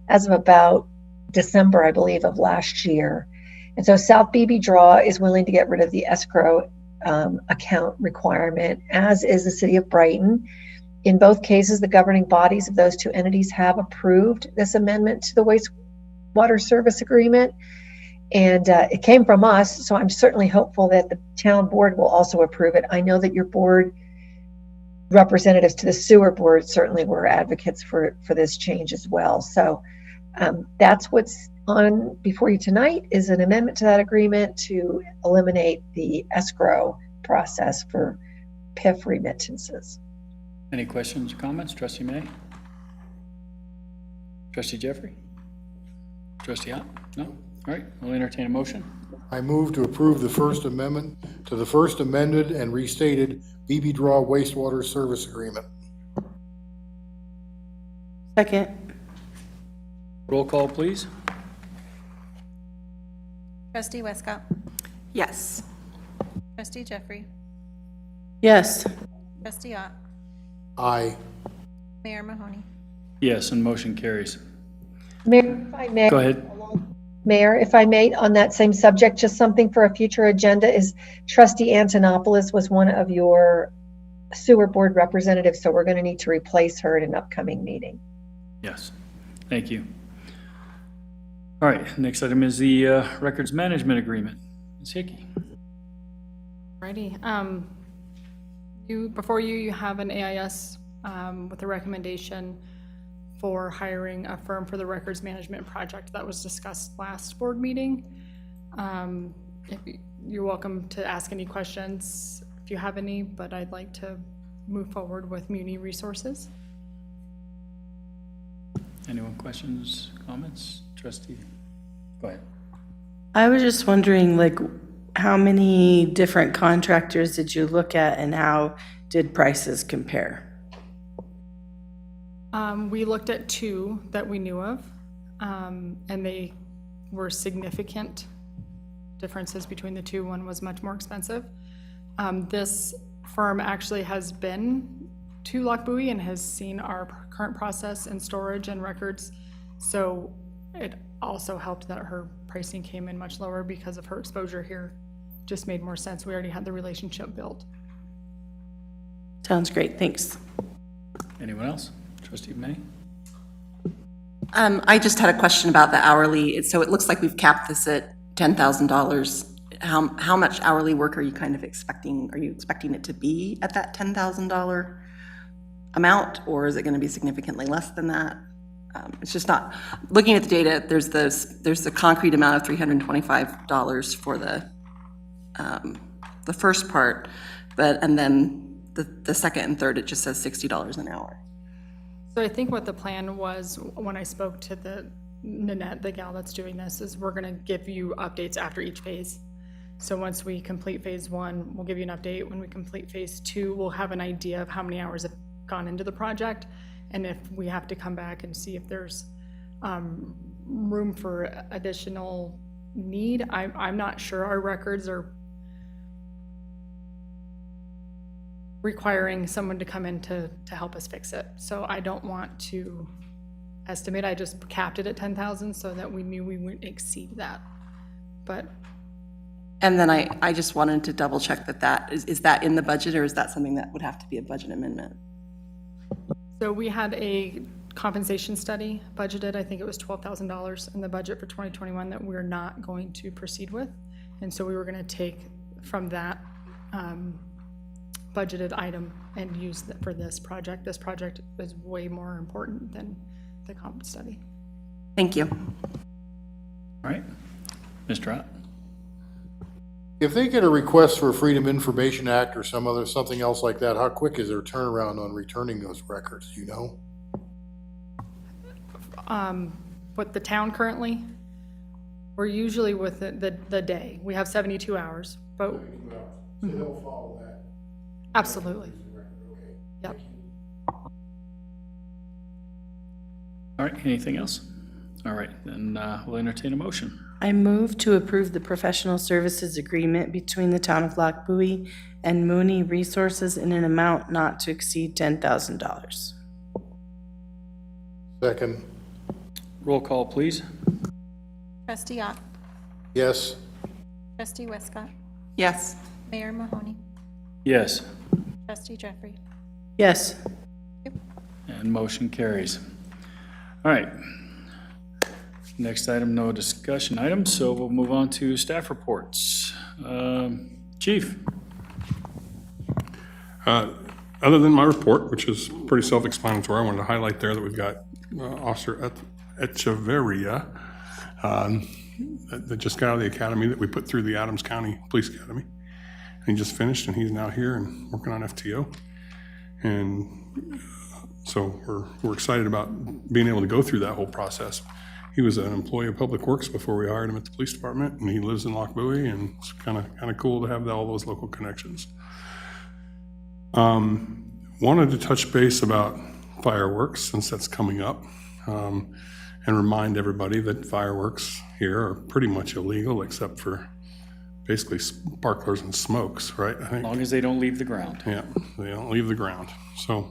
as of about December, I believe, of last year. And so South Beebe Draw is willing to get rid of the escrow account requirement, as is the city of Brighton. In both cases, the governing bodies of those two entities have approved this amendment to the wastewater service agreement. And it came from us, so I'm certainly hopeful that the town board will also approve it. I know that your board representatives to the sewer board certainly were advocates for this change as well. So that's what's on before you tonight, is an amendment to that agreement to eliminate the escrow process for PIF remittances. Any questions or comments? Trustee May? Trustee Jeffrey? Trustee Hott? No? All right, we'll entertain a motion. I move to approve the first amendment to the first amended and restated BB Draw wastewater service agreement. Second. Roll call, please. Trustee Westcott. Yes. Trustee Jeffrey. Yes. Trustee Ott. Aye. Mayor Mahoney. Yes, and motion carries. Mayor, if I may. Go ahead. Mayor, if I may, on that same subject, just something for a future agenda is Trustee Antonopoulos was one of your sewer board representatives, so we're going to need to replace her at an upcoming meeting. Yes, thank you. All right, next item is the records management agreement. Ms. Hickey. Righty. Before you have an AIS with a recommendation for hiring a firm for the records management project that was discussed last board meeting. You're welcome to ask any questions if you have any, but I'd like to move forward with Muni Resources. Anyone questions, comments? Trustee, go ahead. I was just wondering, like, how many different contractors did you look at and how did prices compare? We looked at two that we knew of, and they were significant differences between the two. One was much more expensive. This firm actually has been to Lochbuie and has seen our current process and storage and records. So it also helped that her pricing came in much lower because of her exposure here. Just made more sense. We already had the relationship built. Sounds great, thanks. Anyone else? Trustee May? I just had a question about the hourly. So it looks like we've capped this at $10,000. How much hourly work are you kind of expecting? Are you expecting it to be at that $10,000 amount, or is it going to be significantly less than that? It's just not, looking at the data, there's the concrete amount of $325 for the first part, and then the second and third, it just says $60 an hour. So I think what the plan was, when I spoke to Nanette, the gal that's doing this, is we're gonna give you updates after each phase. So once we complete phase one, we'll give you an update. When we complete phase two, we'll have an idea of how many hours have gone into the project. And if we have to come back and see if there's room for additional need, I'm not sure. Our records are requiring someone to come in to help us fix it. So I don't want to estimate. I just capped it at 10,000 so that we knew we wouldn't exceed that. But And then I just wanted to double check is that in the budget, or is that something that would have to be a budget amendment? so we had a compensation study budgeted, I think it was $12,000 in the budget for 2021 that we're not going to proceed with. And so we were going to take from that budgeted item and use that for this project. This project is way more important than the comp study. Thank you. All right, Mr. Ott? If they get a request for a Freedom Information Act or something else like that, how quick is their turnaround on returning those records, do you know? What the town currently, we're usually with the day. We have 72 hours, but So they'll follow that. absolutely. Yep. All right, anything else? All right, then we'll entertain a motion. I move to approve the professional services agreement between the town of Lochbuie and Mooney Resources in an amount not to exceed $10,000. Second, Roll call, please. Trustee Ott, yes. Trustee Westcott, Yes. Mayor Mahoney, Yes, Trustee Jeffrey. Yes. and motion carries. All right. Next item, no discussion items, so we'll move on to staff reports. Chief? Other than my report, which is pretty self-explanatory, I wanted to highlight there that we've got Officer Echeverria that just got out of the academy that we put through the Adams County Police Academy. And he just finished, and he's now here and working on FTO. And so we're excited about being able to go through that whole process. He was an employee of Public Works before we hired him at the police department, and he lives in Lochbuie, and it's kind of cool to have all those local connections. Wanted to touch base about fireworks since that's coming up, and remind everybody that fireworks here are pretty much illegal except for basically sparklers and smokes, right? I As think. long as they don't leave the ground. Yeah, they don't leave the ground. So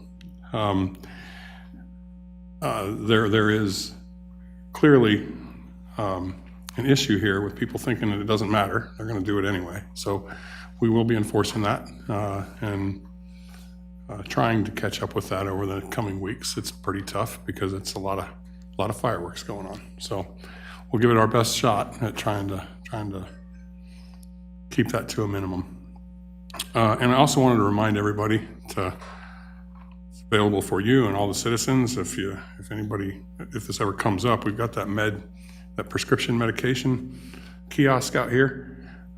there is clearly an issue here with people thinking that it doesn't matter. They're going to do it anyway. So we will be enforcing that and trying to catch up with that over the coming weeks. It's pretty tough because it's a lot of fireworks going on. So we'll give it our best shot at trying to keep that to a minimum. And I also wanted to remind everybody it's available for you and all the citizens. If this ever comes up, we've got that prescription medication kiosk out here.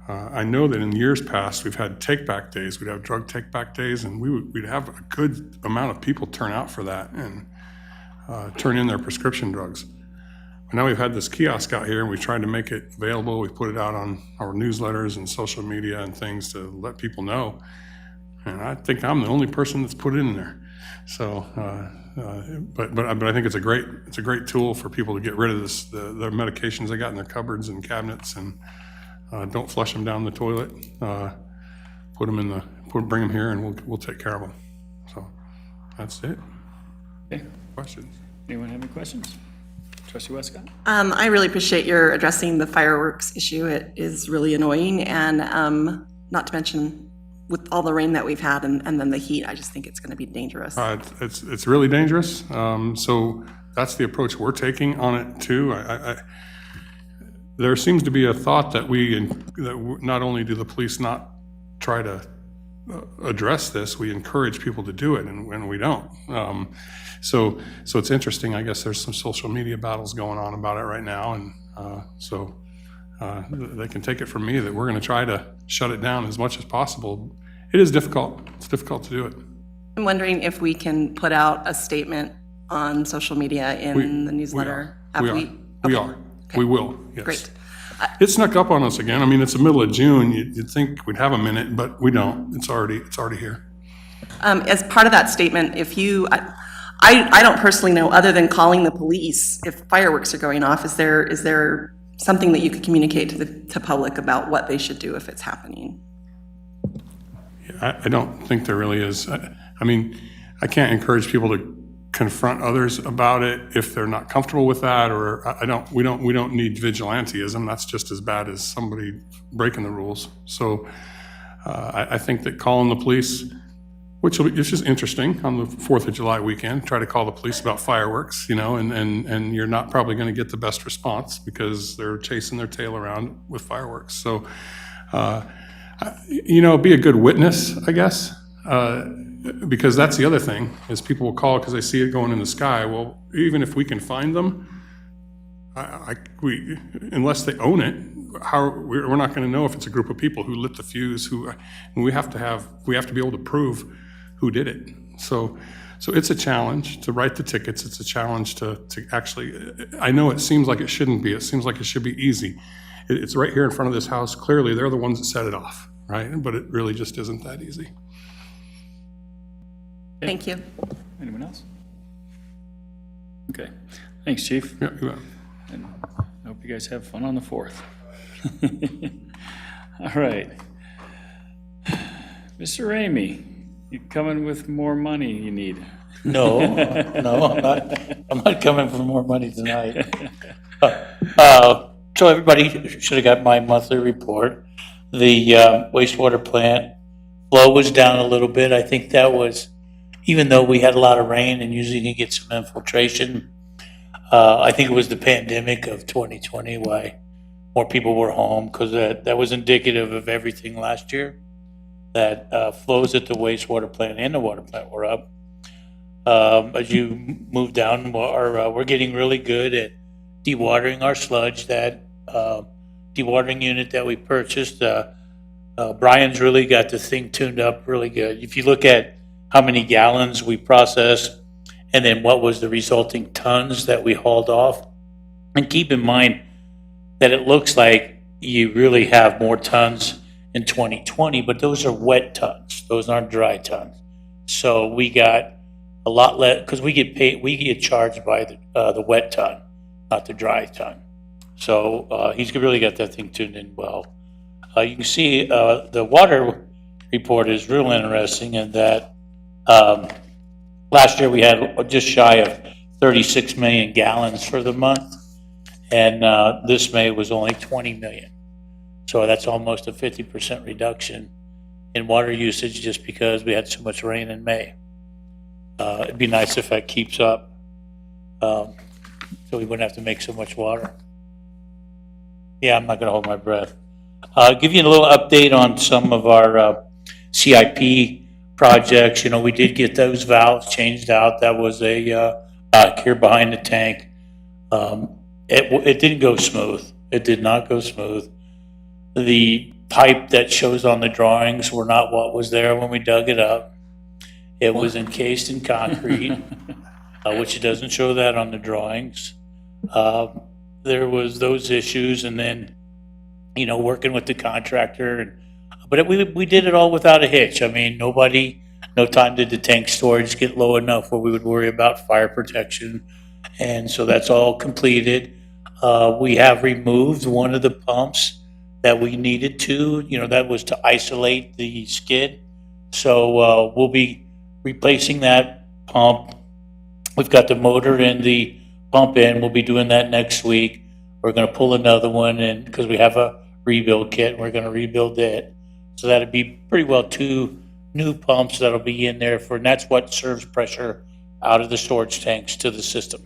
I know that in years past, we've had take-back days. We'd have drug take-back days, and we'd have a good amount of people turn out for that and turn in their prescription drugs. But now we've had this kiosk out here, and we tried to make it available. We put it out on our newsletters and social media and things to let people know. And I think I'm the only person that's put it in there. So, but I think it's a great tool for people to get rid of the medications they got in their cupboards and cabinets, and don't flush them down the toilet. Bring them here, and we'll take care of them. So that's it. Okay. Questions? Anyone have any questions? Trustee Westcott? I really appreciate your addressing the fireworks issue. It is really annoying, and not to mention with all the rain that we've had and then the heat, I just think it's going to be dangerous. It's really dangerous. So that's the approach we're taking on it too. There seems to be a thought that not only do the police not try to address this, we encourage people to do it, and when we don't. So it's interesting. I guess there's some social media battles going on about it right now, and so they can take it from me that we're going to try to shut it down as much as possible. It is difficult. It's difficult to do it. I'm wondering if we can put out a statement on social media in the newsletter. We are. Okay. We will, yes. Great. It snuck up on us again. I mean, it's the middle of June. You'd think we'd have a minute, but we don't. It's already here. As part of that statement, I don't personally know, other than calling the police, if fireworks are going off, is there something that you could communicate to public about what they should do if it's happening? I don't think there really is. I mean, I can't encourage people to confront others about it if they're not comfortable with that, or we don't need vigilantism. That's just as bad as somebody breaking the rules. So I think that calling the police, which will be, it's just interesting on the 4th of July weekend, try to call the police about fireworks, and you're not probably going to get the best response because they're chasing their tail around with fireworks. So, be a good witness, I guess. Because that's the other thing, is people will call because they see it going in the sky. Well, even if we can find them, unless they own it, we're not going to know if it's a group of people who lit the fuse. We have to be able to prove who did it. So it's a challenge to write the tickets. It's a challenge to actually. I know it seems like it shouldn't be. It seems like it should be easy. It's right here in front of this house. Clearly, they're the ones that set it off, right? But it really just isn't that easy. Thank you. Anyone else? Okay. Thanks, Chief. Yeah, you bet. And I hope you guys have fun on the 4th. All right. Mr. Ramey, you coming with more money you need? No, I'm not coming for more money tonight. So everybody should have got my monthly report. The wastewater plant flow was down a little bit. I think that was, even though we had a lot of rain and usually you get some infiltration, I think it was the pandemic of 2020 why more people were home, because that was indicative of everything last year, that flows at the wastewater plant and the water plant were up. As you move down, we're getting really good at dewatering our sludge. That dewatering unit that we purchased, Brian's really got the thing tuned up really good. If you look at how many gallons we processed, and then what was the resulting tons that we hauled off. And keep in mind that it looks like you really have more tons in 2020, but those are wet tons. Those aren't dry tons. So we got a lot less, because we get charged by the wet ton, not the dry ton. So he's really got that thing tuned in well. You can see the water report is real interesting in that last year we had just shy of 36 million gallons for the month, and this May was only 20 million. So that's almost a 50% reduction in water usage just because we had so much rain in May. It'd be nice if that keeps up, so we wouldn't have to make so much water. Yeah, I'm not going to hold my breath. Give you a little update on some of our CIP projects. We did get those valves changed out. That was a back here behind the tank. It didn't go smooth. It did not go smooth. The pipe that shows on the drawings were not what was there when we dug it up. It was encased in concrete, which it doesn't show that on the drawings. There was those issues, and then, working with the contractor. But we did it all without a hitch. I mean, no time did the tank storage get low enough where we would worry about fire protection. And so that's all completed. We have removed one of the pumps that we needed to, that was to isolate the skid. So we'll be replacing that pump. We've got the motor and the pump in. We'll be doing that next week. We're going to pull another one in because we have a rebuild kit, and we're going to rebuild it. So that'd be pretty well 2 new pumps that'll be in there and that's what serves pressure out of the storage tanks to the system.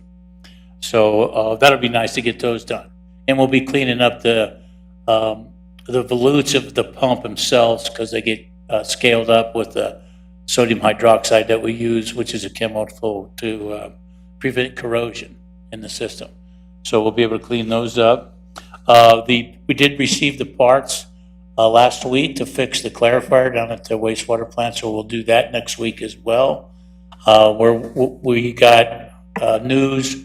So that'll be nice to get those done. And we'll be cleaning up the volutes of the pump themselves because they get scaled up with the sodium hydroxide that we use, which is a chemical to prevent corrosion in the system. So we'll be able to clean those up. We did receive the parts last week to fix the clarifier down at the wastewater plant, so we'll do that next week as well. We got news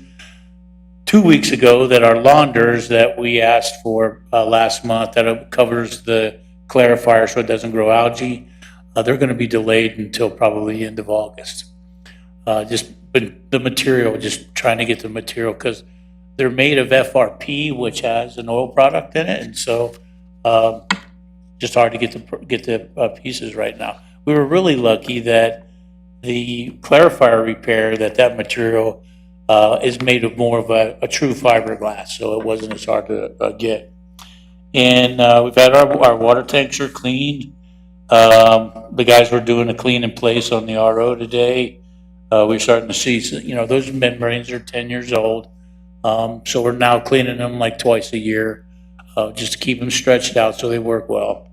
2 weeks ago that our launders that we asked for last month, that covers the clarifier so it doesn't grow algae, they're going to be delayed until probably the end of August. The material, just trying to get the material, because they're made of FRP, which has an oil product in it, and so just hard to get the pieces right now. We were really lucky that the clarifier repair, that material is made of more of a true fiberglass, so it wasn't as hard to get. And we've had our water tanks are cleaned. The guys were doing a clean in place on the RO today. We're starting to see, those membranes are 10 years old. So we're now cleaning them like twice a year, just to keep them stretched out so they work well.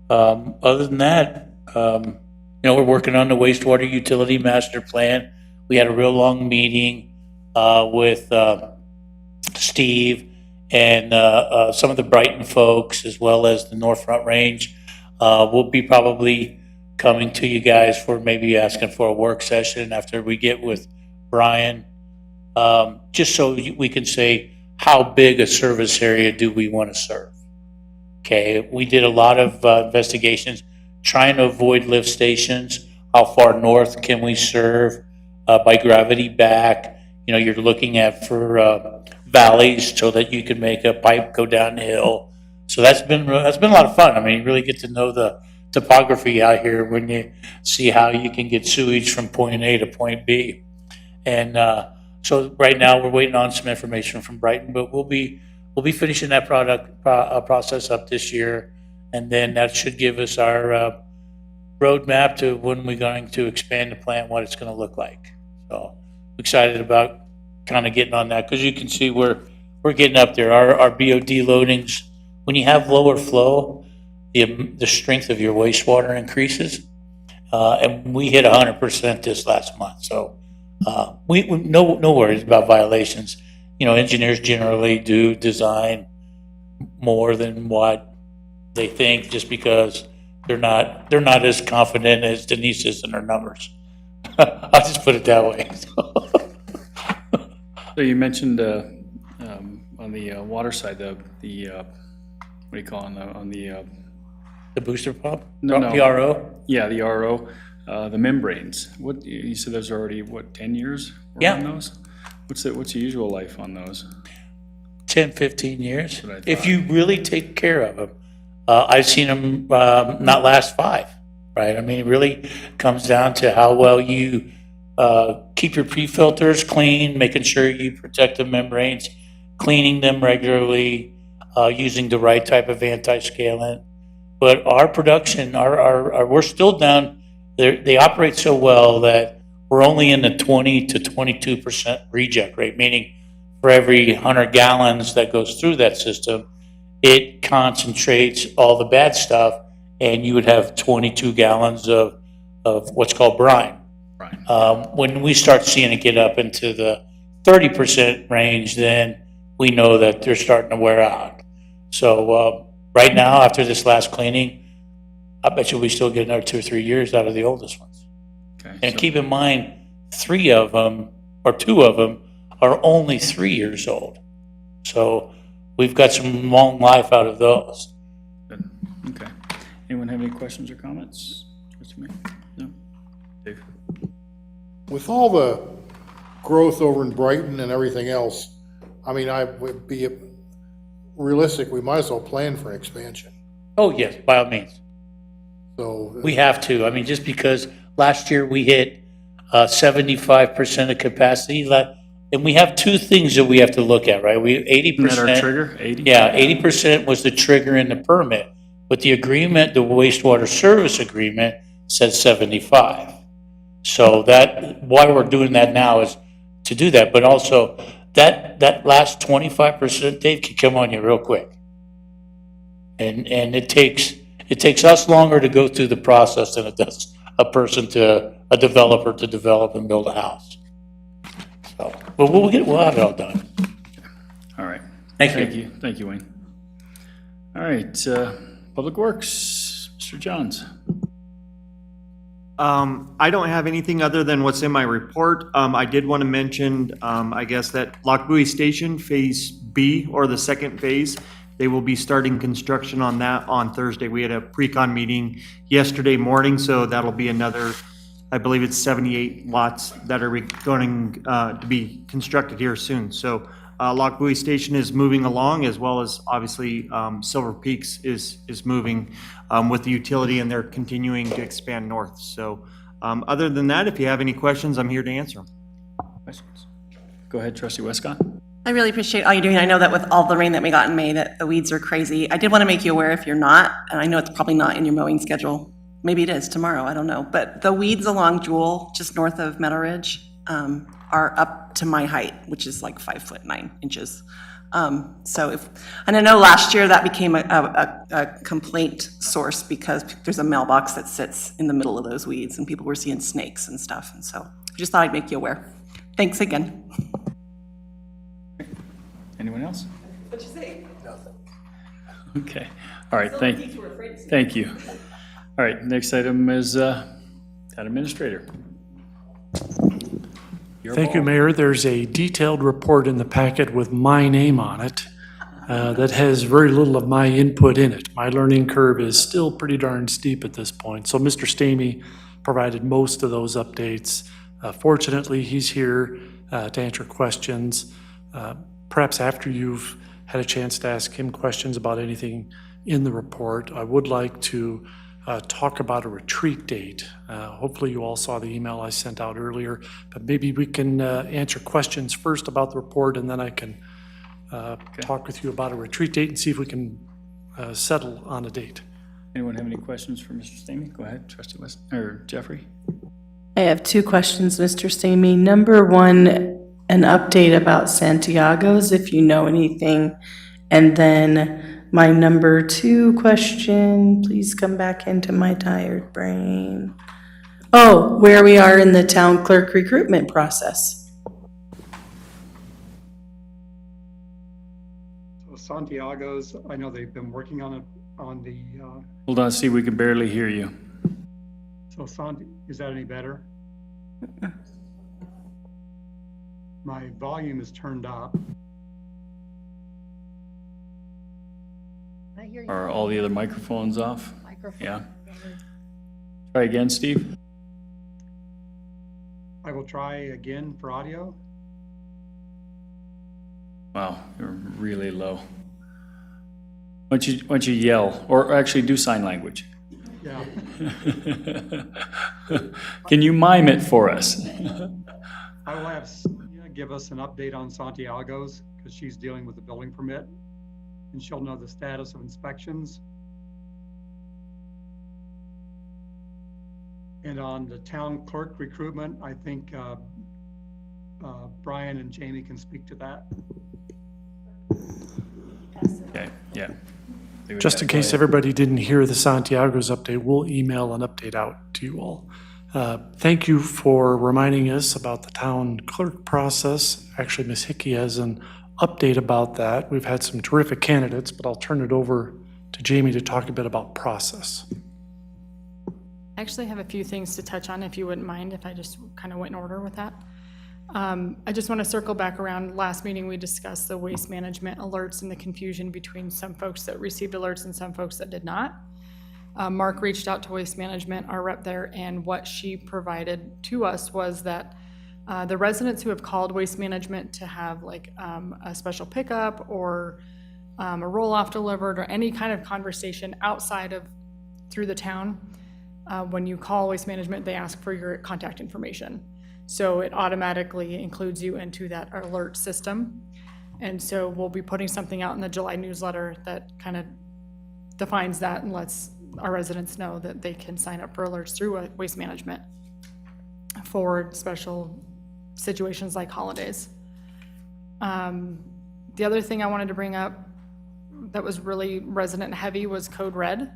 Other than that, we're working on the wastewater utility master plan. We had a real long meeting with Steve and some of the Brighton folks, as well as the North Front Range. We'll be probably coming to you guys for maybe asking for a work session after we get with Brian, just so we can say how big a service area do we want to serve. Okay, we did a lot of investigations trying to avoid lift stations. How far north can we serve by gravity back? You're looking at for valleys so that you can make a pipe go downhill. So that's been a lot of fun. I mean, you really get to know the topography out here when you see how you can get sewage from point A to point B. And so right now we're waiting on some information from Brighton, but we'll be finishing that process up this year, and then that should give us our roadmap to when we're going to expand the plant, what it's going to look like. So excited about kind of getting on that, because you can see we're getting up there. Our BOD loadings, when you have lower flow, the strength of your wastewater increases, and we hit 100% this last month. So we no worries about violations. Engineers generally do design more than what they think, just because they're not as confident as Denise is in her numbers. I'll just put it that way. So you mentioned on the water side, the what do you call it, on the booster pump? No. The RO? Yeah, the RO, the membranes. What you said those are already 10 years? Yeah. On those? What's the usual life on those? 10, 15 years. That's what I thought. If you really take care of them. I've seen them not last 5, right? I mean, it really comes down to how well you keep your pre-filters clean, making sure you protect the membranes, cleaning them regularly, using the right type of anti-scalant. But our production, we're still down. They operate so well that we're only in the 20 to 22% reject rate, meaning for every 100 gallons that goes through that system, it concentrates all the bad stuff, and you would have 22 gallons of what's called brine. When we start seeing it get up into the 30% range, then we know that they're starting to wear out. So right now, after this last cleaning, I bet you we still get another 2 or 3 years out of the oldest ones. Okay, And so- keep in mind, 2 of them are only 3 years old. So we've got some long life out of those. Good. Okay. Anyone have any questions or comments? Mr. Mayor? No? Dave? With all the growth over in Brighton and everything else, I mean, I would be realistic, we might as well plan for an expansion. Oh, yes, by all means. So We have to. I mean, just because last year we hit 75% of capacity, and we have 2 things that we have to look at, right? We 80%. Isn't that our trigger, 80? Yeah, 80% was the trigger in the permit. But the agreement, the wastewater service agreement, says 75. So why we're doing that now is to do that. But also, that last 25%, Dave, can come on you real quick. And it takes us longer to go through the process than it does a developer to develop and build a house. So, but we'll have it all done. All right. Thank you. Thank you, Wayne. All right, Public Works, Mr. Johns. I don't have anything other than what's in my report. I did want to mention, I guess that Lock Buoy Station Phase B, or the second phase, they will be starting construction on that on Thursday. We had a pre-con meeting yesterday morning, so that'll be another, I believe it's 78 lots that are going to be constructed here soon. So Lock Buoy Station is moving along, as well as obviously Silver Peaks is moving with the utility, and they're continuing to expand north. So Other than that, if you have any questions, I'm here to answer them. Questions? Go ahead, trustee Westcott. I really appreciate all you're doing. I know that with all the rain that we got in May, that the weeds are crazy. I did want to make you aware if you're not, and I know it's probably not in your mowing schedule. Maybe it is tomorrow, I don't know. But the weeds along Jewel, just north of Meadow Ridge, are up to my height, which is like 5'9". And I know last year that became a complaint source because there's a mailbox that sits in the middle of those weeds and people were seeing snakes and stuff. And so I just thought I'd make you aware. Thanks again. Anyone else? What'd you say? Okay. All right, thank you. All right, next item is Town Administrator. Your Thank you, ball. Mayor. There's a detailed report in the packet with my name on it that has very little of my input in it. My learning curve is still pretty darn steep at this point. So Mr. Stamey provided most of those updates. Fortunately, he's here to answer questions. Perhaps after you've had a chance to ask him questions about anything in the report, I would like to talk about a retreat date. Hopefully you all saw the email I sent out earlier, but maybe we can answer questions first about the report, and then I can talk with you about a retreat date and see if we can settle on a date. Anyone have any questions for Mr. Stamey? Go ahead, trustee West, or Jeffrey. I have two questions, Mr. Stamey. Number one, an update about Santiago's, if you know anything. And then my number two question, please come back into my tired brain. Oh, where we are in the town clerk recruitment process. So Santiago's, I know they've been working on it, on the, Hold on, Steve, we can barely hear you. is that any better? My volume is turned up. I hear you. Are all the other microphones off? Microphone. Yeah. Try again, Steve. I will try again for audio. Wow, you're really low. Why don't you yell, or actually do sign language? Yeah. Can you mime it for us? I will have Sonia give us an update on Santiago's because she's dealing with the building permit and she'll know the status of inspections. And on the town clerk recruitment, I think Brian and Jamie can speak to that. Okay, yeah. Just in case everybody didn't hear the Santiago's update, we'll email an update out to you all. Thank you for reminding us about the town clerk process. Actually, Ms. Hickey has an update about that. We've had some terrific candidates, but I'll turn it over to Jamie to talk a bit about process. I actually have a few things to touch on, if you wouldn't mind, if I just kind of went in order with that. I just want to circle back around. Last meeting, we discussed the waste management alerts and the confusion between some folks that received alerts and some folks that did not. Mark reached out to Waste Management, our rep there, and what she provided to us was that the residents who have called Waste Management to have like a special pickup or a roll-off delivered or any kind of conversation outside of through the town, when you call Waste Management, they ask for your contact information. So it automatically includes you into that alert system. And so we'll be putting something out in the July newsletter that kind of defines that and lets our residents know that they can sign up for alerts through Waste Management for special situations like holidays. The other thing I wanted to bring up that was really resident heavy was Code Red.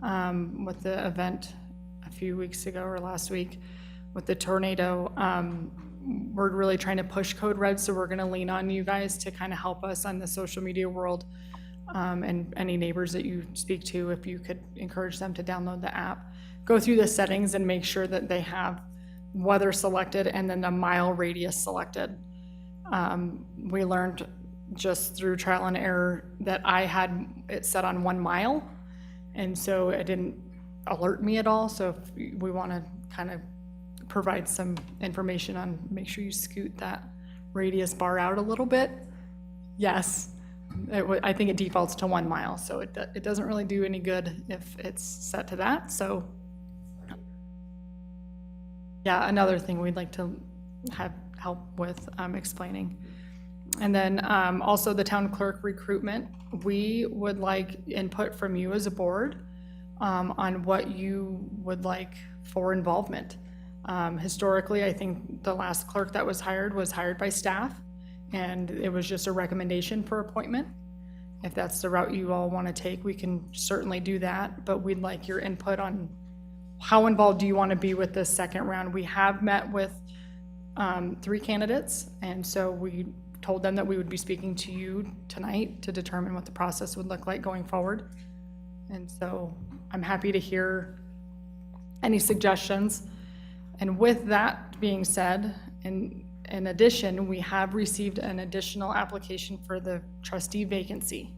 With the event a few weeks ago or last week with the tornado, we're really trying to push Code Red, so we're going to lean on you guys to kind of help us on the social media world, and any neighbors that you speak to, if you could encourage them to download the app, go through the settings and make sure that they have weather selected and then a mile radius selected. We learned just through trial and error that I had it set on 1 mile, and so it didn't alert me at all. So if we want to kind of provide some information on, make sure you scoot that radius bar out a little bit. Yes, I think it defaults to 1 mile, so it doesn't really do any good if it's set to that. So yeah, another thing we'd like to have help with explaining. And then also the town clerk recruitment, we would like input from you as a board on what you would like for involvement. Historically, I think the last clerk that was hired by staff, and it was just a recommendation for appointment. If that's the route you all want to take, we can certainly do that, but we'd like your input on how involved do you want to be with this second round. We have met with 3 candidates, and so we told them that we would be speaking to you tonight to determine what the process would look like going forward. And so I'm happy to hear any suggestions. And with that being said, in addition, we have received an additional application for the trustee vacancy.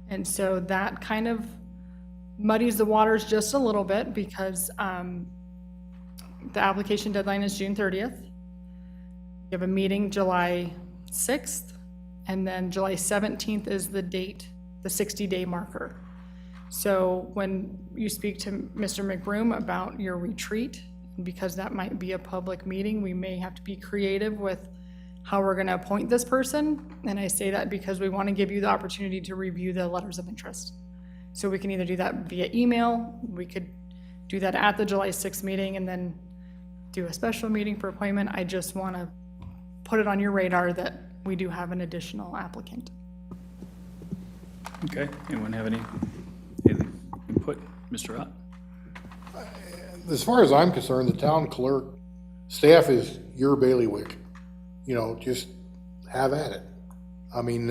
And so that kind of muddies the waters just a little bit because the application deadline is June 30th. We have a meeting July 6th, and then July 17th is the date, the 60-day marker. So when you speak to Mr. McBroom about your retreat, because that might be a public meeting, we may have to be creative with how we're going to appoint this person. And I say that because we want to give you the opportunity to review the letters of interest. So we can either do that via email, we could do that at the July 6th meeting and then do a special meeting for appointment. I just want to put it on your radar that we do have an additional applicant. Okay, anyone have any input? Mr. Ott? As far as I'm concerned, the town clerk staff is your bailiwick. You know, just have at it. I mean,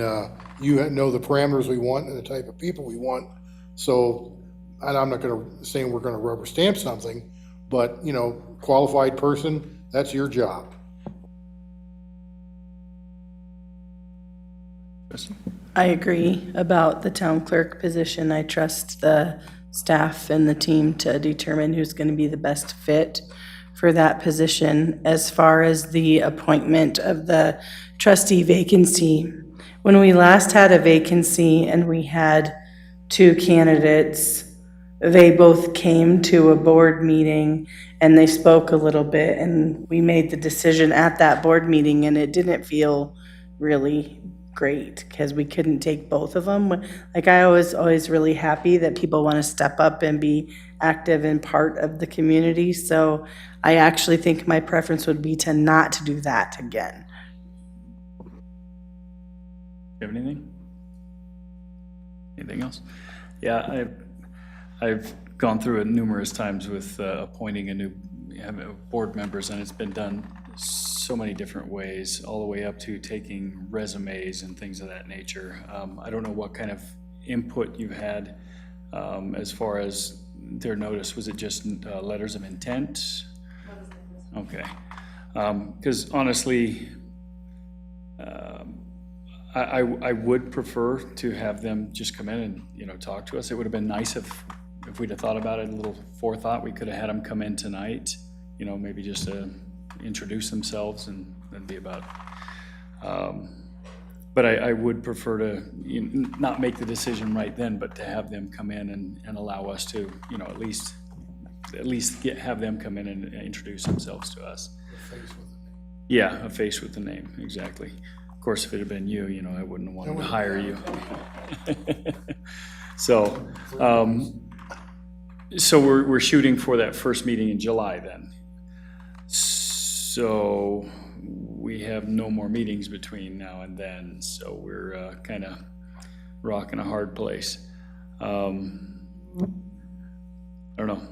you know the parameters we want and the type of people we want. So, and I'm not going to say we're going to rubber stamp something, but, you know, qualified person, that's your job. I agree about the town clerk position. I trust the staff and the team to determine who's going to be the best fit for that position. As far as the appointment of the trustee vacancy, when we last had a vacancy and we had 2 candidates, they both came to a board meeting and they spoke a little bit, and we made the decision at that board meeting, and it didn't feel really great because we couldn't take both of them. Like, I was always really happy that people want to step up and be active and part of the community. So I actually think my preference would be to not do that again. You have anything? Anything else? Yeah, I've gone through it numerous times with appointing a new board members, and it's been done so many different ways, all the way up to taking resumes and things of that nature. I don't know what kind of input you had as far as their notice. Was it just letters of intent? Okay. Because honestly, I would prefer to have them just come in and, you know, talk to us. It would have been nice if we'd have thought about it, a little forethought. We could have had them come in tonight, you know, maybe just to introduce themselves and that'd be about. But I would prefer to not make the decision right then, but to have them come in and allow us to, you know, at least have them come in and introduce themselves to us. Yeah, a face with the name, exactly. Of course, if it had been you, you know, I wouldn't have wanted to hire you. So we're shooting for that first meeting in July then. So we have no more meetings between now and then, so we're kind of rocking a hard place. I don't know.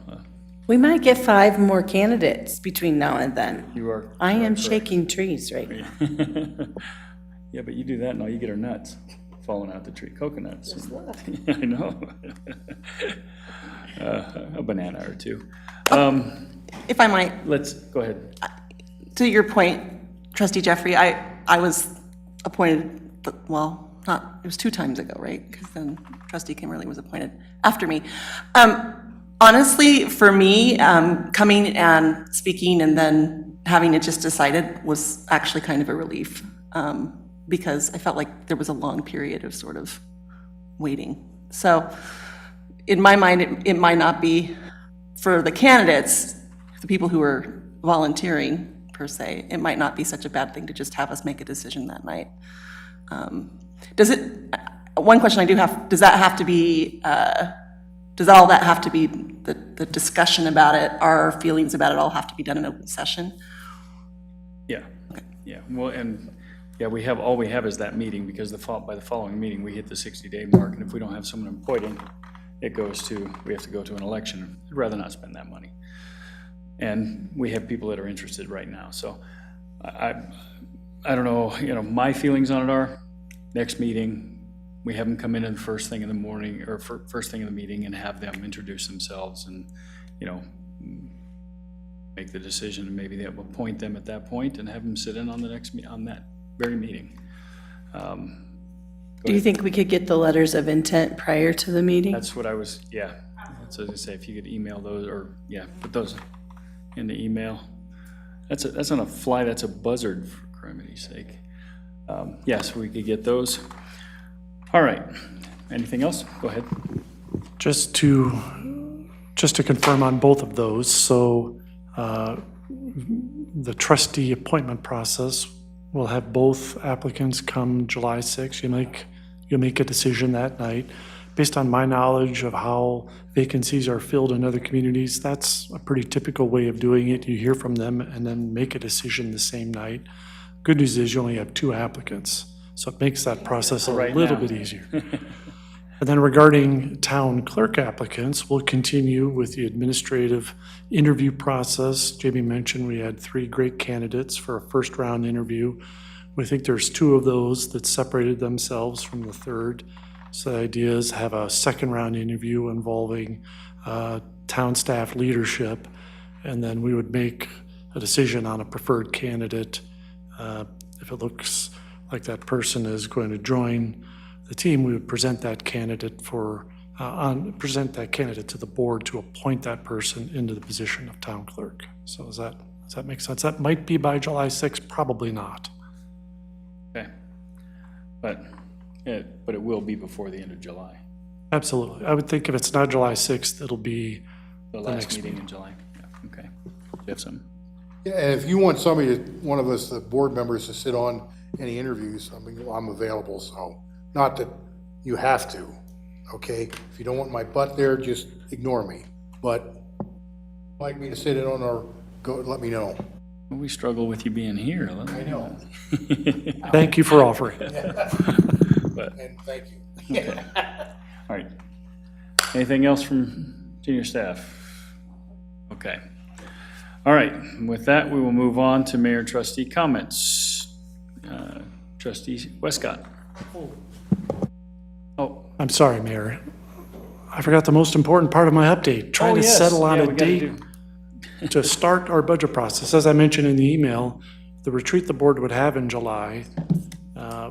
We might get 5 more candidates between now and then. You are. I am correct. shaking trees right now. Yeah, but you do that and all you get are nuts falling out the tree, coconuts. Just look. I know. A banana or 2. If I might, Let's, go ahead. to your point, Trustee Jeffrey, I was appointed, well, not, it was 2 times ago, right? Because then Trustee Kimberly was appointed after me. Honestly, for me, coming and speaking and then having it just decided was actually kind of a relief, because I felt like there was a long period of sort of waiting. So in my mind, it might not be for the candidates, the people who are volunteering per se, it might not be such a bad thing to just have us make a decision that night. Does it, one question I do have, does that have to be, does all that have to be, the discussion about it, our feelings about it all have to be done in open session? Yeah, yeah, well, and, yeah, all we have is that meeting, because by the following meeting, we hit the 60-day mark, and if we don't have someone appointed, we have to go to an election. I'd rather not spend that money. And we have people that are interested right now, so I don't know, my feelings on it are, next meeting, we have them come in the first thing in the morning, or first thing in the meeting, and have them introduce themselves and, make the decision, and maybe they'll appoint them at that point and have them sit in on on that very meeting. Do you think we could get the letters of intent prior to the meeting? That's what I was, yeah, that's what I was gonna say, if you could email those, or, yeah, put those in the email. That's on a fly, that's a buzzard, for criminy's sake. Yes, we could get those. All right, anything else? Go ahead. Just to confirm on both of those, so the trustee appointment process will have both applicants come July 6th. You'll make a decision that night. Based on my knowledge of how vacancies are filled in other communities, that's a pretty typical way of doing it. You hear from them and then make a decision the same night. Good news is you only have 2 applicants, so it makes that process a little bit easier. And then regarding town clerk applicants, we'll continue with the administrative interview process. Jamie mentioned we had 3 great candidates for a first round interview. We think there's 2 of those that separated themselves from the third. So the idea is have a second round interview involving town staff leadership, and then we would make a decision on a preferred candidate. If it looks like that person is going to join the team, we would present that candidate to the board to appoint that person into the position of town clerk. So does that make sense? That might be by July 6th, probably not. Okay, but it will be before the end of July, Absolutely. I would think if it's not July 6th, it'll be the the last next meeting meeting. in July. Yeah, okay. Do you have some? Yeah, and if you want one of us, the board members, to sit on any interviews, I mean, I'm available, so, not that you have to, okay? If you don't want my butt there, just ignore me, but if you'd like me to sit in on let me know. Well, we struggle with you being here. I know. Thank you for offering. And thank you. All right. Anything else from senior staff? Okay. All right, with that, we will move on to mayor and trustee comments. Trustee Westcott. Oh, I'm sorry, Mayor. I forgot the most important part of my update, trying to yes. settle on Yeah, a we gotta date to start our budget process. As I mentioned in the email, the retreat the board would have in July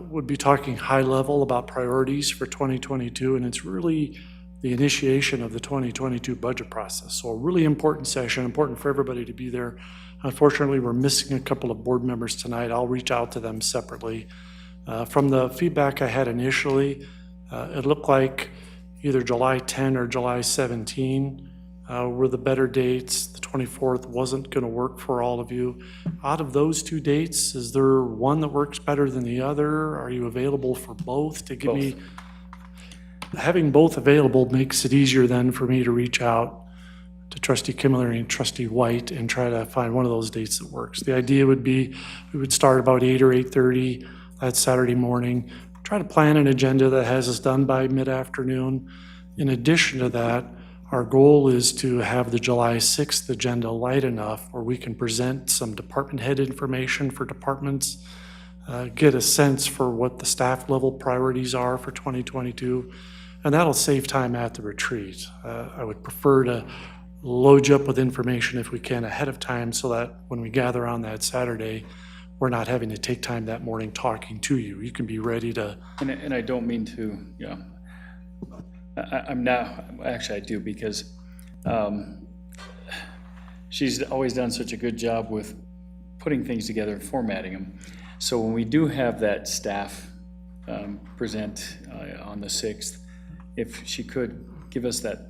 would be talking high level about priorities for 2022, and it's really the initiation of the 2022 budget process. So a really important session, important for everybody to be there. Unfortunately, we're missing a couple of board members tonight. I'll reach out to them separately. From the feedback I had initially, it looked like either July 10 or July 17 were the better dates. The 24th wasn't going to work for all of you. Out of those 2 dates, is there one that works better than the other? Are you available for both? To give me, having both available makes it easier then for me to reach out to Trustee Kimmerer and Trustee White and try to find one of those dates that works. The idea would be we would start about 8 or 8:30 that Saturday morning. Try to plan an agenda that has us done by mid-afternoon. In addition to that, our goal is to have the July 6th agenda light enough where we can present some department head information for departments, get a sense for what the staff level priorities are for 2022, and that'll save time at the retreat. I would prefer to load you up with information if we can ahead of time so that when we gather on that Saturday, we're not having to take time that morning talking to you. You can be ready to. and I don't mean to, I'm now, actually I do, because she's always done such a good job with putting things together and formatting them. So when we do have that staff present on the 6th, if she could give us that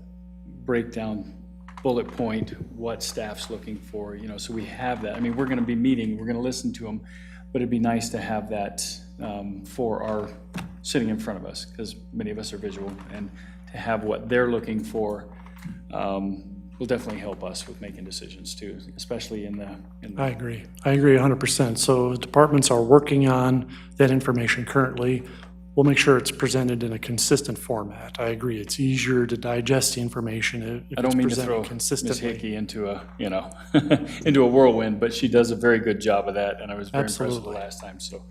breakdown bullet point what staff's looking for, so we have that. I mean, we're gonna be meeting, we're gonna listen to them, but it'd be nice to have that for our, sitting in front of us, because many of us are visual, and to have what they're looking for will definitely help us with making decisions too, especially in the. I agree. I agree 100%. So departments are working on that information currently. We'll make sure it's presented in a consistent format. I agree. It's easier to digest the information if I don't it's mean to presented throw Ms. consistently. Hickey into a, into a whirlwind, but she does a very good job of that, and I was very impressed with the Absolutely. last time. So,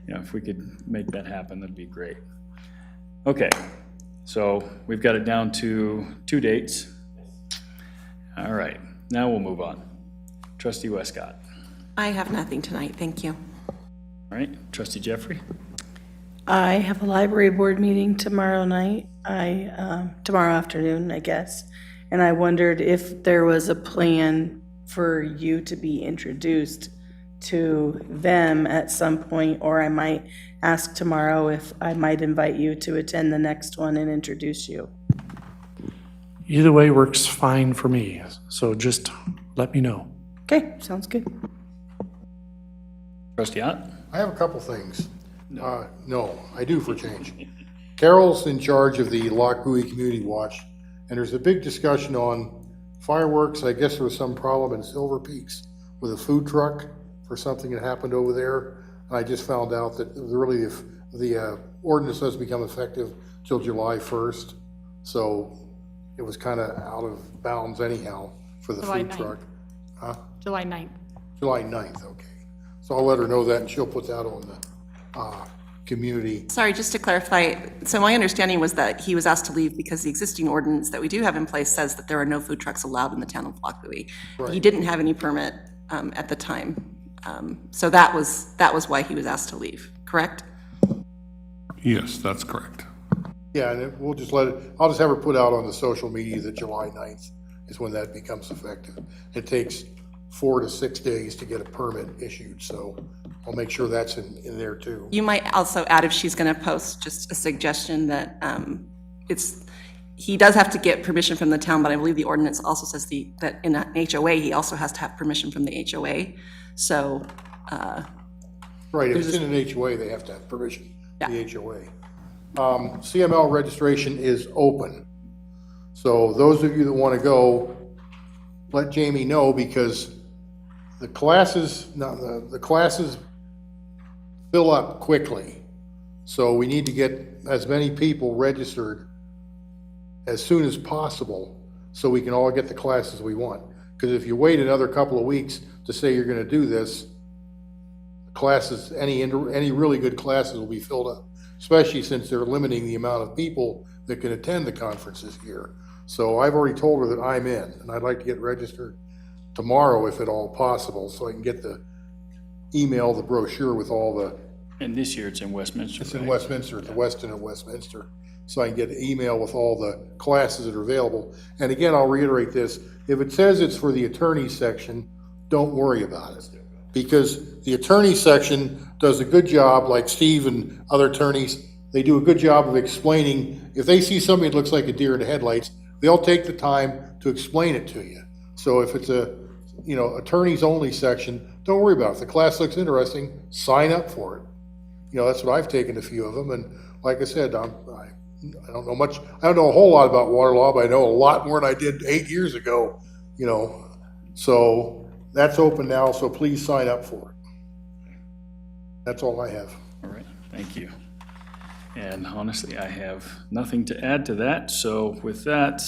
if we could make that happen, that'd be great. Okay, so we've got it down to 2 dates. All right, now we'll move on. Trustee Westcott. I have nothing tonight, thank you. All right, Trustee Jeffrey. I have a library board meeting tomorrow night, tomorrow afternoon, I guess. And I wondered if there was a plan for you to be introduced to them at some point, or I might ask tomorrow if I might invite you to attend the next one and introduce you. Either way works fine for me. So just let me know. Okay, sounds good. Trustee Ott. I have a couple things. No, I do for change. Carol's in charge of the Loch Buoy Community Watch, and there's a big discussion on fireworks. I guess there was some problem in Silver Peaks with a food truck for something that happened over there. And I just found out that really the ordinance doesn't become effective till July 1st. So it was kind of out of bounds anyhow for the July food 9th. truck. Huh? July 9th. July 9th, okay. So I'll let her know that, and she'll put that on the community. Sorry, just to clarify, so my understanding was that he was asked to leave because the existing ordinance that we do have in place says that there are no food trucks allowed in the town of Loch Buoy. He Right. didn't have any permit at the time. So that was why he was asked to leave, correct? Yes, that's correct. Yeah, and we'll just I'll just have her put out on the social media that July 9th is when that becomes effective. It takes 4 to 6 days to get a permit issued, so I'll make sure that's in there too. You might also add, if she's going to post, just a suggestion that he does have to get permission from the town, but I believe the ordinance also says that in an HOA, he also has to have permission from the HOA. So, Right, if it's in an HOA, they have to have permission, the HOA. CML registration is open. So those of you that want to go, let Jamie know, because the classes fill up quickly. So we need to get as many people registered as soon as possible so we can all get the classes we want. Because if you wait another couple of weeks to say you're going to do this, classes, any really good classes will be filled up, especially since they're limiting the amount of people that can attend the conferences here. So I've already told her that I'm in, and I'd like to get registered tomorrow if at all possible, so I can get the brochure with all the. And this year it's in Westminster. It's in right? Westminster, at the Westin at Westminster. So I can get an email with all the classes that are available. And again, I'll reiterate this, if it says it's for the attorney section, don't worry about it. Because the attorney section does a good job, like Steve and other attorneys, they do a good job of explaining. If they see somebody that looks like a deer in the headlights, they'll take the time to explain it to you. So if it's a, attorneys only section, don't worry about it. If the class looks interesting, sign up for it. That's what I've taken a few of them. And like I said, I don't know much. I don't know a whole lot about water law, but I know a lot more than I did 8 years ago, So that's open now, so please sign up for it. That's all I have. All right, thank you. And honestly, I have nothing to add to that. So with that,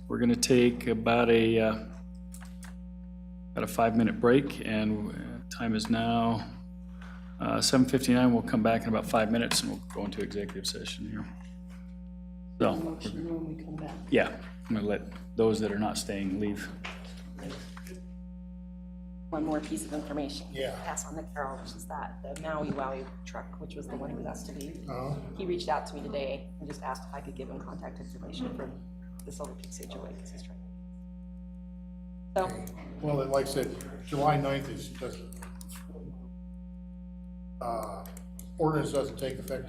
we're going to take about a 5-minute break, and time is now 7:59. We'll come back in about 5 minutes, and we'll go into executive session here. So, When we come back. yeah, I'm going to let those that are not staying leave. one more piece of information. Yeah. Pass on to Carol, which is that the Maui Wowie truck, which was the one who was asked to leave. He reached out to me today and just asked if I could give him contact information from the Silver Peaks HOA because he's trying. So, Well, like I said, July 9th ordinance doesn't take effect